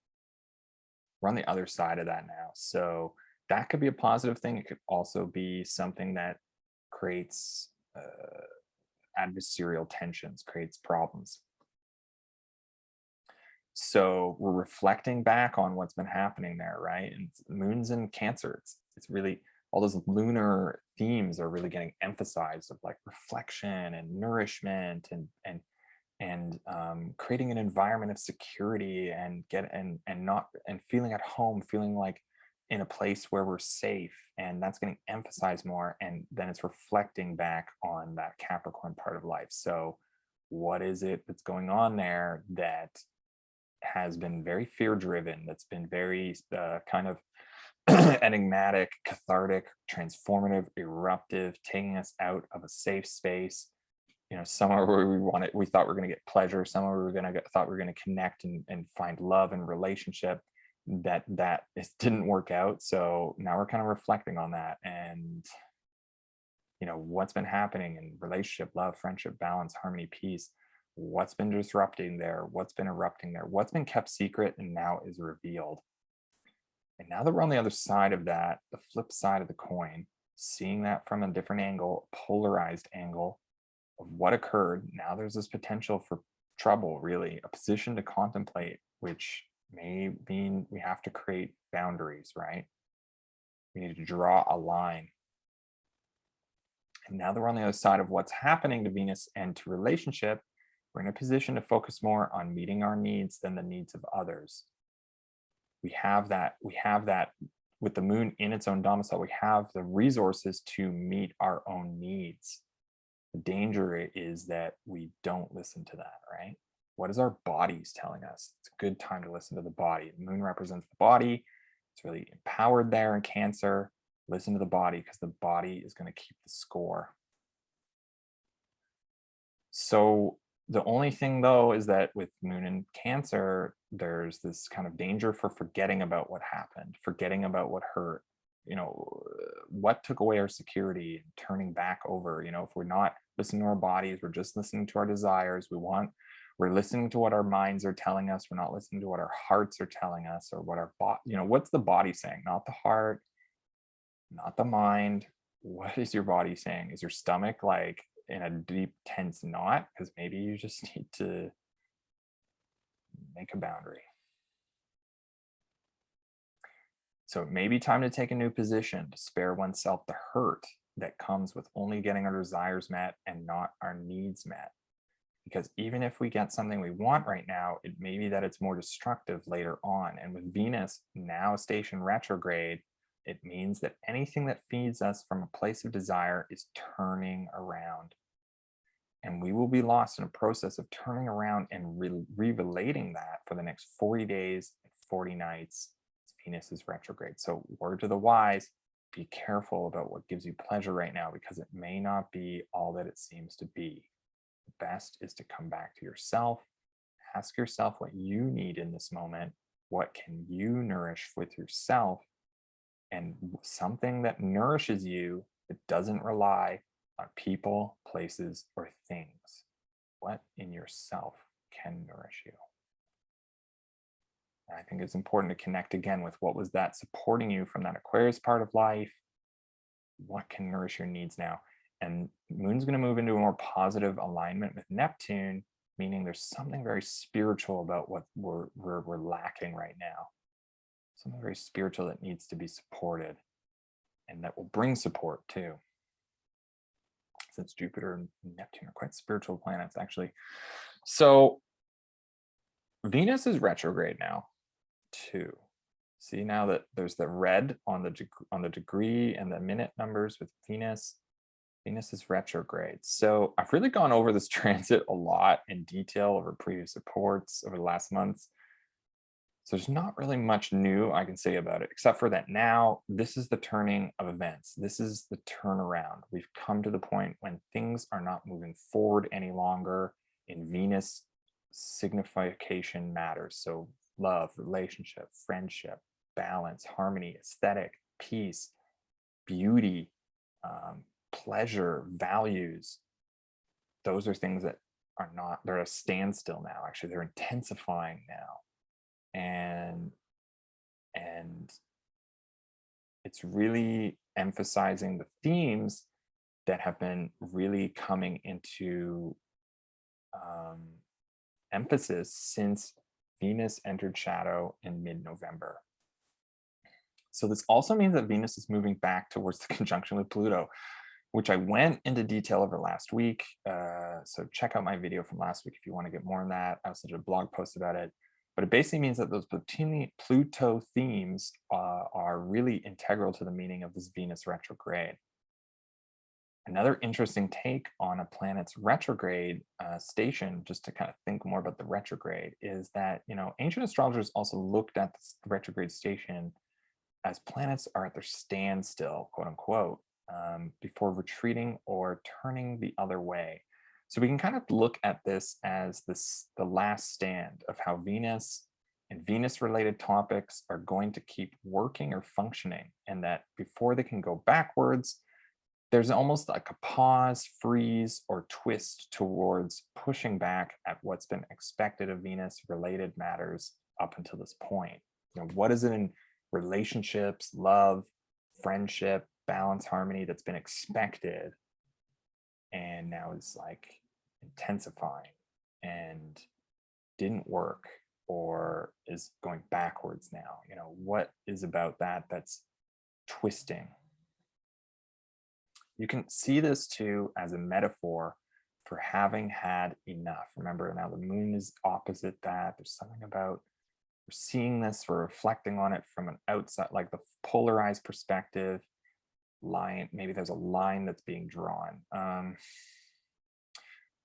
We're on the other side of that now. So that could be a positive thing. It could also be something that creates adversarial tensions, creates problems. So we're reflecting back on what's been happening there, right? And moon's in Cancer. It's really, all those lunar themes are really getting emphasized, of like reflection and nourishment and creating an environment of security and feeling at home, feeling like in a place where we're safe, and that's getting emphasized more. And then it's reflecting back on that Capricorn part of life. So what is it that's going on there that has been very fear driven, that's been very kind of enigmatic, cathartic, transformative, eruptive, taking us out of a safe space, somewhere where we thought we were going to get pleasure, somewhere we were going to thought we were going to connect and find love and relationship, that it didn't work out. So now we're kind of reflecting on that, and what's been happening in relationship, love, friendship, balance, harmony, peace. What's been disrupting there? What's been erupting there? What's been kept secret and now is revealed? And now that we're on the other side of that, the flip side of the coin, seeing that from a different angle, polarized angle of what occurred, now there's this potential for trouble, really, a position to contemplate, which may mean we have to create boundaries, right? We need to draw a line. And now that we're on the other side of what's happening to Venus and to relationship, we're in a position to focus more on meeting our needs than the needs of others. We have that with the moon in its own domicile. We have the resources to meet our own needs. The danger is that we don't listen to that, right? What is our bodies telling us? It's a good time to listen to the body. The moon represents the body. It's really empowered there in Cancer. Listen to the body, because the body is going to keep the score. So the only thing, though, is that with moon in Cancer, there's this kind of danger for forgetting about what happened, forgetting about what hurt, what took away our security, and turning back over. If we're not listening to our bodies, we're just listening to our desires. We're listening to what our minds are telling us. We're not listening to what our hearts are telling us, or what our what's the body saying? Not the heart, not the mind. What is your body saying? Is your stomach like in a deep, tense knot? Because maybe you just need to make a boundary. So it may be time to take a new position, to spare oneself the hurt that comes with only getting our desires met and not our needs met. Because even if we get something we want right now, it may be that it's more destructive later on. And with Venus now stationed retrograde, it means that anything that feeds us from a place of desire is turning around. And we will be lost in a process of turning around and relating that for the next 40 days and 40 nights. Venus is retrograde. So word to the wise, be careful about what gives you pleasure right now, because it may not be all that it seems to be. The best is to come back to yourself, ask yourself what you need in this moment. What can you nourish with yourself? And something that nourishes you that doesn't rely on people, places, or things. What in yourself can nourish you? And I think it's important to connect again with what was that supporting you from that Aquarius part of life. What can nourish your needs now? And Moon's going to move into a more positive alignment with Neptune, meaning there's something very spiritual about what we're lacking right now. Something very spiritual that needs to be supported, and that will bring support too. Since Jupiter and Neptune are quite spiritual planets, actually. So Venus is retrograde now too. See now that there's the red on the degree and the minute numbers with Venus. Venus is retrograde. So I've really gone over this transit a lot in detail over previous reports over the last months. So there's not really much new I can say about it, except for that now this is the turning of events. This is the turnaround. We've come to the point when things are not moving forward any longer in Venus signification matters. So love, relationship, friendship, balance, harmony, aesthetic, peace, beauty, pleasure, values. Those are things that are not, they're at a standstill now. Actually, they're intensifying now. And it's really emphasizing the themes that have been really coming into emphasis since Venus entered shadow in mid-November. So this also means that Venus is moving back towards the conjunction with Pluto, which I went into detail over last week. So check out my video from last week if you want to get more on that. I also did a blog post about it. But it basically means that those Pluto themes are really integral to the meaning of this Venus retrograde. Another interesting take on a planet's retrograde station, just to kind of think more about the retrograde, is that, you know, ancient astrologers also looked at this retrograde station as planets are at their standstill, quote unquote, before retreating or turning the other way. So we can kind of look at this as the last stand of how Venus and Venus-related topics are going to keep working or functioning, and that before they can go backwards, there's almost like a pause, freeze, or twist towards pushing back at what's been expected of Venus-related matters up until this point. You know, what is it in relationships, love, friendship, balance, harmony that's been expected and now is like intensifying and didn't work or is going backwards now? You know, what is about that that's twisting? You can see this too as a metaphor for having had enough. Remember, now the moon is opposite that. There's something about we're seeing this, we're reflecting on it from an outside, like the polarized perspective line. Maybe there's a line that's being drawn.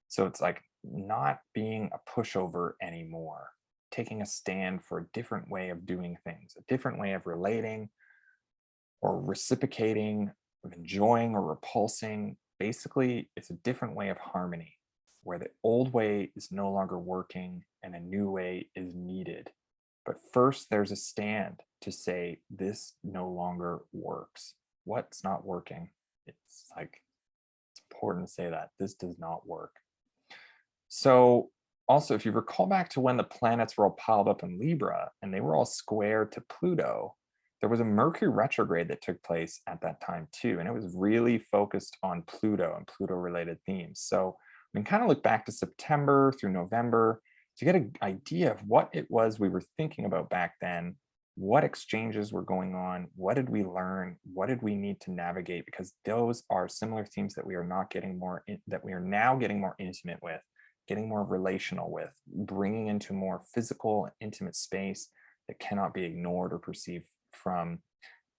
So it's like not being a pushover anymore, taking a stand for a different way of doing things, a different way of relating or reciprocating, of enjoying or repulsing. Basically, it's a different way of harmony where the old way is no longer working and a new way is needed. But first, there's a stand to say this no longer works. What's not working? It's like, it's important to say that this does not work. So also, if you recall back to when the planets were all piled up in Libra and they were all square to Pluto, there was a Mercury retrograde that took place at that time too. And it was really focused on Pluto and Pluto-related themes. So we can kind of look back to September through November to get an idea of what it was we were thinking about back then, what exchanges were going on, what did we learn, what did we need to navigate, because those are similar themes that we are not getting more, that we are now getting more intimate with, getting more relational with, bringing into more physical and intimate space that cannot be ignored or perceived from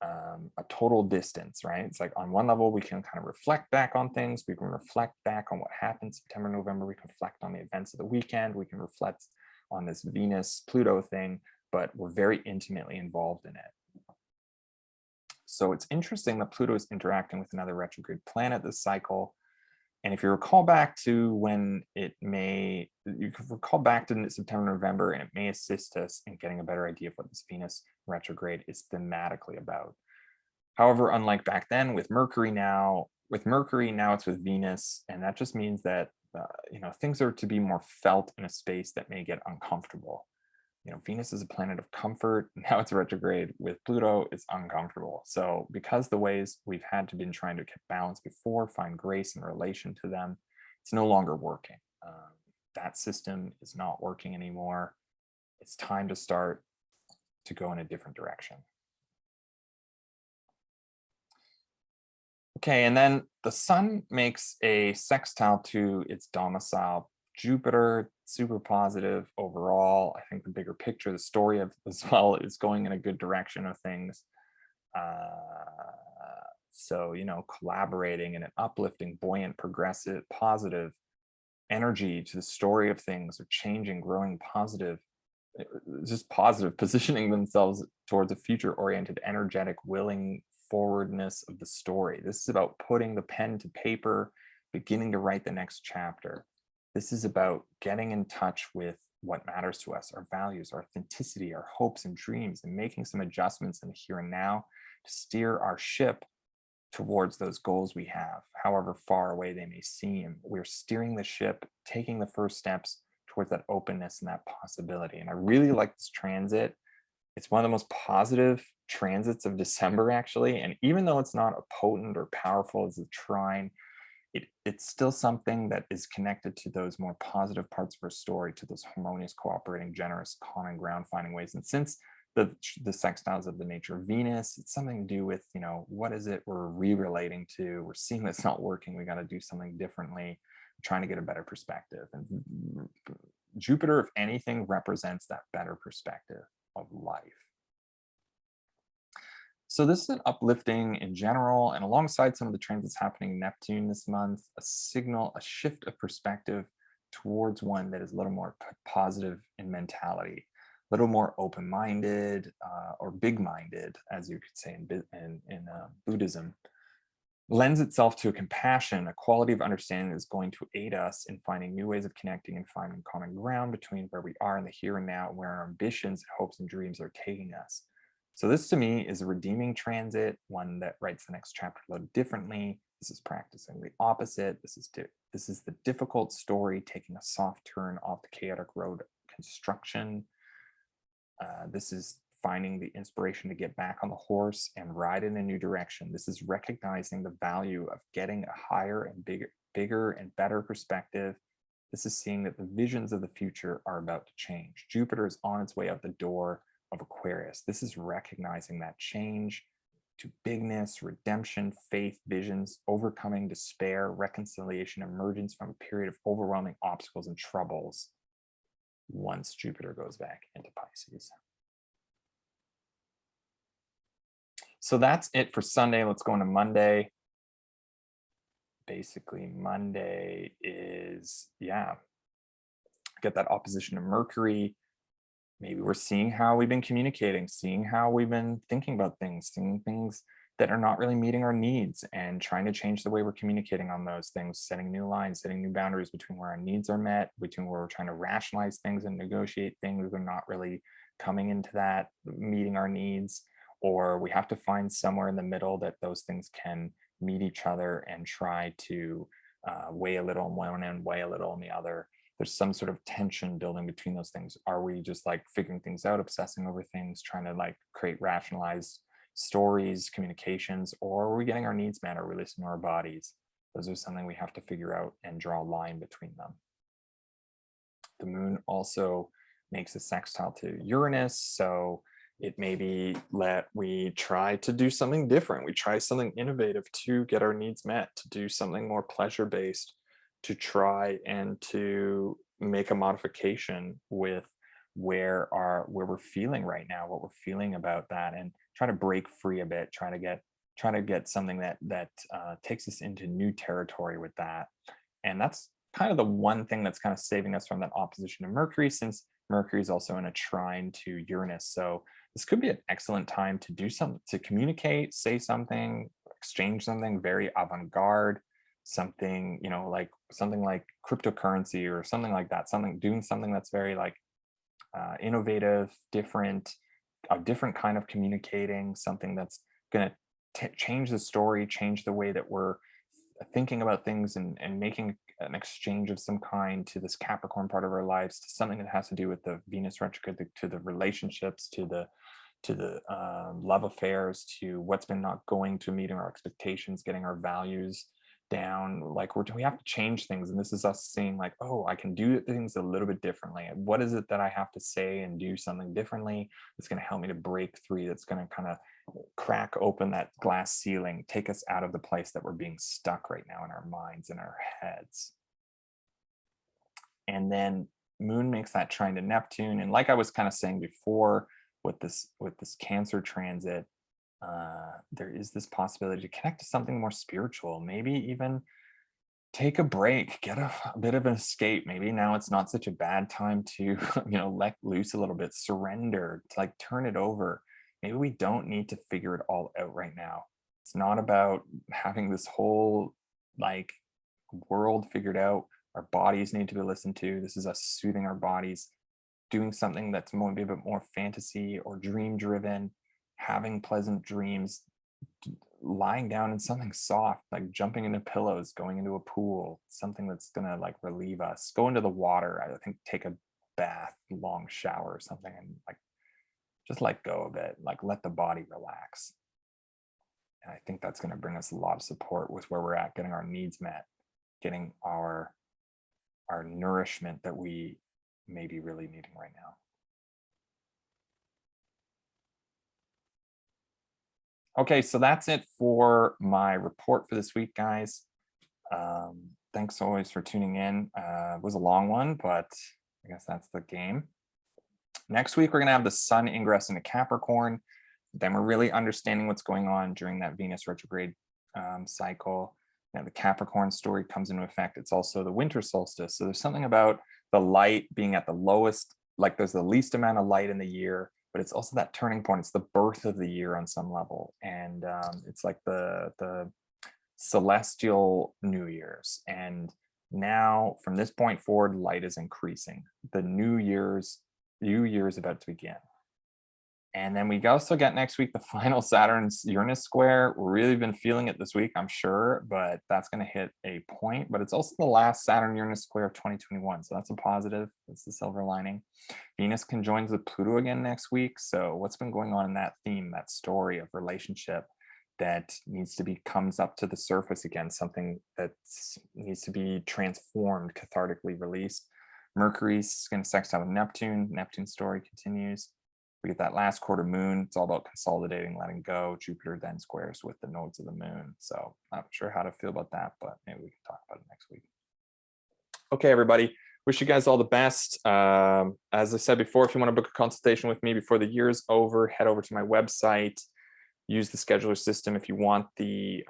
a total distance, right? It's like on one level, we can kind of reflect back on things. We can reflect back on what happened September, November. We can reflect on the events of the weekend. We can reflect on this Venus-Pluto thing, but we're very intimately involved in it. So it's interesting that Pluto is interacting with another retrograde planet this cycle. And if you recall back to when you can recall back to September, November, and it may assist us in getting a better idea of what this Venus retrograde is thematically about. However, unlike back then with Mercury now it's with Venus, and that just means that you know, things are to be more felt in a space that may get uncomfortable. You know, Venus is a planet of comfort. Now it's retrograde with Pluto, it's uncomfortable. So because the ways we've had to been trying to keep balance before, find grace in relation to them, it's no longer working. That system is not working anymore. It's time to start to go in a different direction. Okay, and then the sun makes a sextile to its domicile Jupiter, super positive overall. I think the bigger picture, the story of as well, is going in a good direction of things. Uh, so, collaborating in an uplifting, buoyant, progressive, positive energy to the story of things, or changing, growing, positive, just positive, positioning themselves towards a future oriented, energetic, willing forwardness of the story. This is about putting the pen to paper, beginning to write the next chapter. This is about getting in touch with what matters to us, our values, our authenticity, our hopes and dreams, and making some adjustments in the here and now to steer our ship towards those goals we have, however far away they may seem. We're steering the ship, taking the first steps towards that openness and that possibility. And I really like this transit. It's one of the most positive transits of December, actually. And even though it's not as potent or powerful as the trine, it's still something that is connected to those more positive parts of our story, to those harmonious, cooperating, generous, common ground finding ways. And since the sextiles of the nature of Venus, it's something to do with, what is it we're re-relating to? We're seeing that's not working. We got to do something differently, trying to get a better perspective. And Jupiter, if anything, represents that better perspective of life. So this is an uplifting in general, and alongside some of the transits happening in Neptune this month, a signal, a shift of perspective towards one that is a little more positive in mentality, a little more open-minded, or big-minded, as you could say in Buddhism, lends itself to a compassion, a quality of understanding that is going to aid us in finding new ways of connecting and finding common ground between where we are in the here and now and where our ambitions, hopes, and dreams are taking us. So this to me is a redeeming transit, one that writes the next chapter a little differently. This is practicing the opposite. This is the difficult story taking a soft turn off the chaotic road of construction. This is finding the inspiration to get back on the horse and ride in a new direction. This is recognizing the value of getting a higher and bigger and better perspective. This is seeing that the visions of the future are about to change. Jupiter is on its way out the door of Aquarius. This is recognizing that change to bigness, redemption, faith, visions, overcoming despair, reconciliation, emergence from a period of overwhelming obstacles and troubles once Jupiter goes back into Pisces. So that's it for Sunday. Let's go into Monday. Basically, Monday is, get that opposition to Mercury. Maybe we're seeing how we've been communicating, seeing how we've been thinking about things, seeing things that are not really meeting our needs, and trying to change the way we're communicating on those things, setting new lines, setting new boundaries between where our needs are met, between where we're trying to rationalize things and negotiate things that are not really coming into that, meeting our needs, or we have to find somewhere in the middle that those things can meet each other and try to weigh a little on one end, weigh a little on the other. There's some sort of tension building between those things. Are we just like figuring things out, obsessing over things, trying to like create rationalized stories, communications, or are we getting our needs met or releasing our bodies? Those are something we have to figure out and draw a line between them. The moon also makes a sextile to Uranus, so it may be that we try to do something different. We try something innovative to get our needs met, to do something more pleasure-based, to try and to make a modification with where we're feeling right now, what we're feeling about that, and try to break free a bit, try to get something that takes us into new territory with that. And that's kind of the one thing that's kind of saving us from that opposition to Mercury, since Mercury is also in a trine to Uranus. So this could be an excellent time to do something, to communicate, say something, exchange something very avant-garde, something, like something like cryptocurrency or something like that, doing something that's very like innovative, different, a different kind of communicating, something that's going to change the story, change the way that we're thinking about things, and making an exchange of some kind to this Capricorn part of our lives, to something that has to do with the Venus retrograde, to the relationships, to the love affairs, to what's been not going to meeting our expectations, getting our values down. Like we have to change things, and this is us seeing like, oh, I can do things a little bit differently. What is it that I have to say and do something differently that's going to help me to break free, that's going to kind of crack open that glass ceiling, take us out of the place that we're being stuck right now in our minds and our heads. And then Moon makes that trine to Neptune. And like I was kind of saying before with this Cancer transit, there is this possibility to connect to something more spiritual, maybe even take a break, get a bit of an escape. Maybe now it's not such a bad time to, let loose a little bit, surrender, to like turn it over. Maybe we don't need to figure it all out right now. It's not about having this whole like world figured out. Our bodies need to be listened to. This is us soothing our bodies, doing something that's maybe a bit more fantasy or dream driven, having pleasant dreams, lying down in something soft, like jumping into pillows, going into a pool, something that's gonna like relieve us. Go into the water. I think take a bath, long shower or something, and like just let go of it. Like let the body relax. And I think that's gonna bring us a lot of support with where we're at, getting our needs met, getting our nourishment that we may be really needing right now. Okay, so that's it for my report for this week, guys. Thanks always for tuning in. It was a long one, but I guess that's the game. Next week, we're going to have the Sun ingress into Capricorn. Then we're really understanding what's going on during that Venus retrograde cycle. Now, the Capricorn story comes into effect. It's also the winter solstice. So there's something about the light being at the lowest, like there's the least amount of light in the year, but it's also that turning point. It's the birth of the year on some level. And it's like the celestial New Year's. And now from this point forward, light is increasing. The new year is about to begin. And then we also get next week the final Saturn-Uranus square. We've really been feeling it this week, I'm sure, but that's going to hit a point. But it's also the last Saturn-Uranus square of 2021. So that's a positive. That's the silver lining. Venus conjoins with Pluto again next week. So what's been going on in that theme, that story of relationship that comes up to the surface again, something that needs to be transformed, cathartically released. Mercury's going to sextile with Neptune. Neptune story continues. We get that last quarter moon. It's all about consolidating, letting go. Jupiter then squares with the nodes of the moon. So not sure how to feel about that, but maybe we can talk about it next week. Okay, everybody. Wish you guys all the best. As I said before, if you want to book a consultation with me before the year is over, head over to my website. Use the scheduler system. If you want the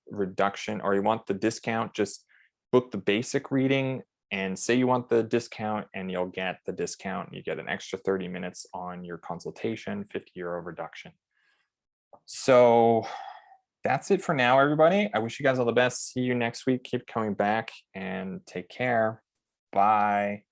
reduction or you want the discount, just book the basic reading and say you want the discount and you'll get the discount. You get an extra 30 minutes on your consultation, €50 reduction. So that's it for now, everybody. I wish you guys all the best. See you next week. Keep coming back and take care. Bye.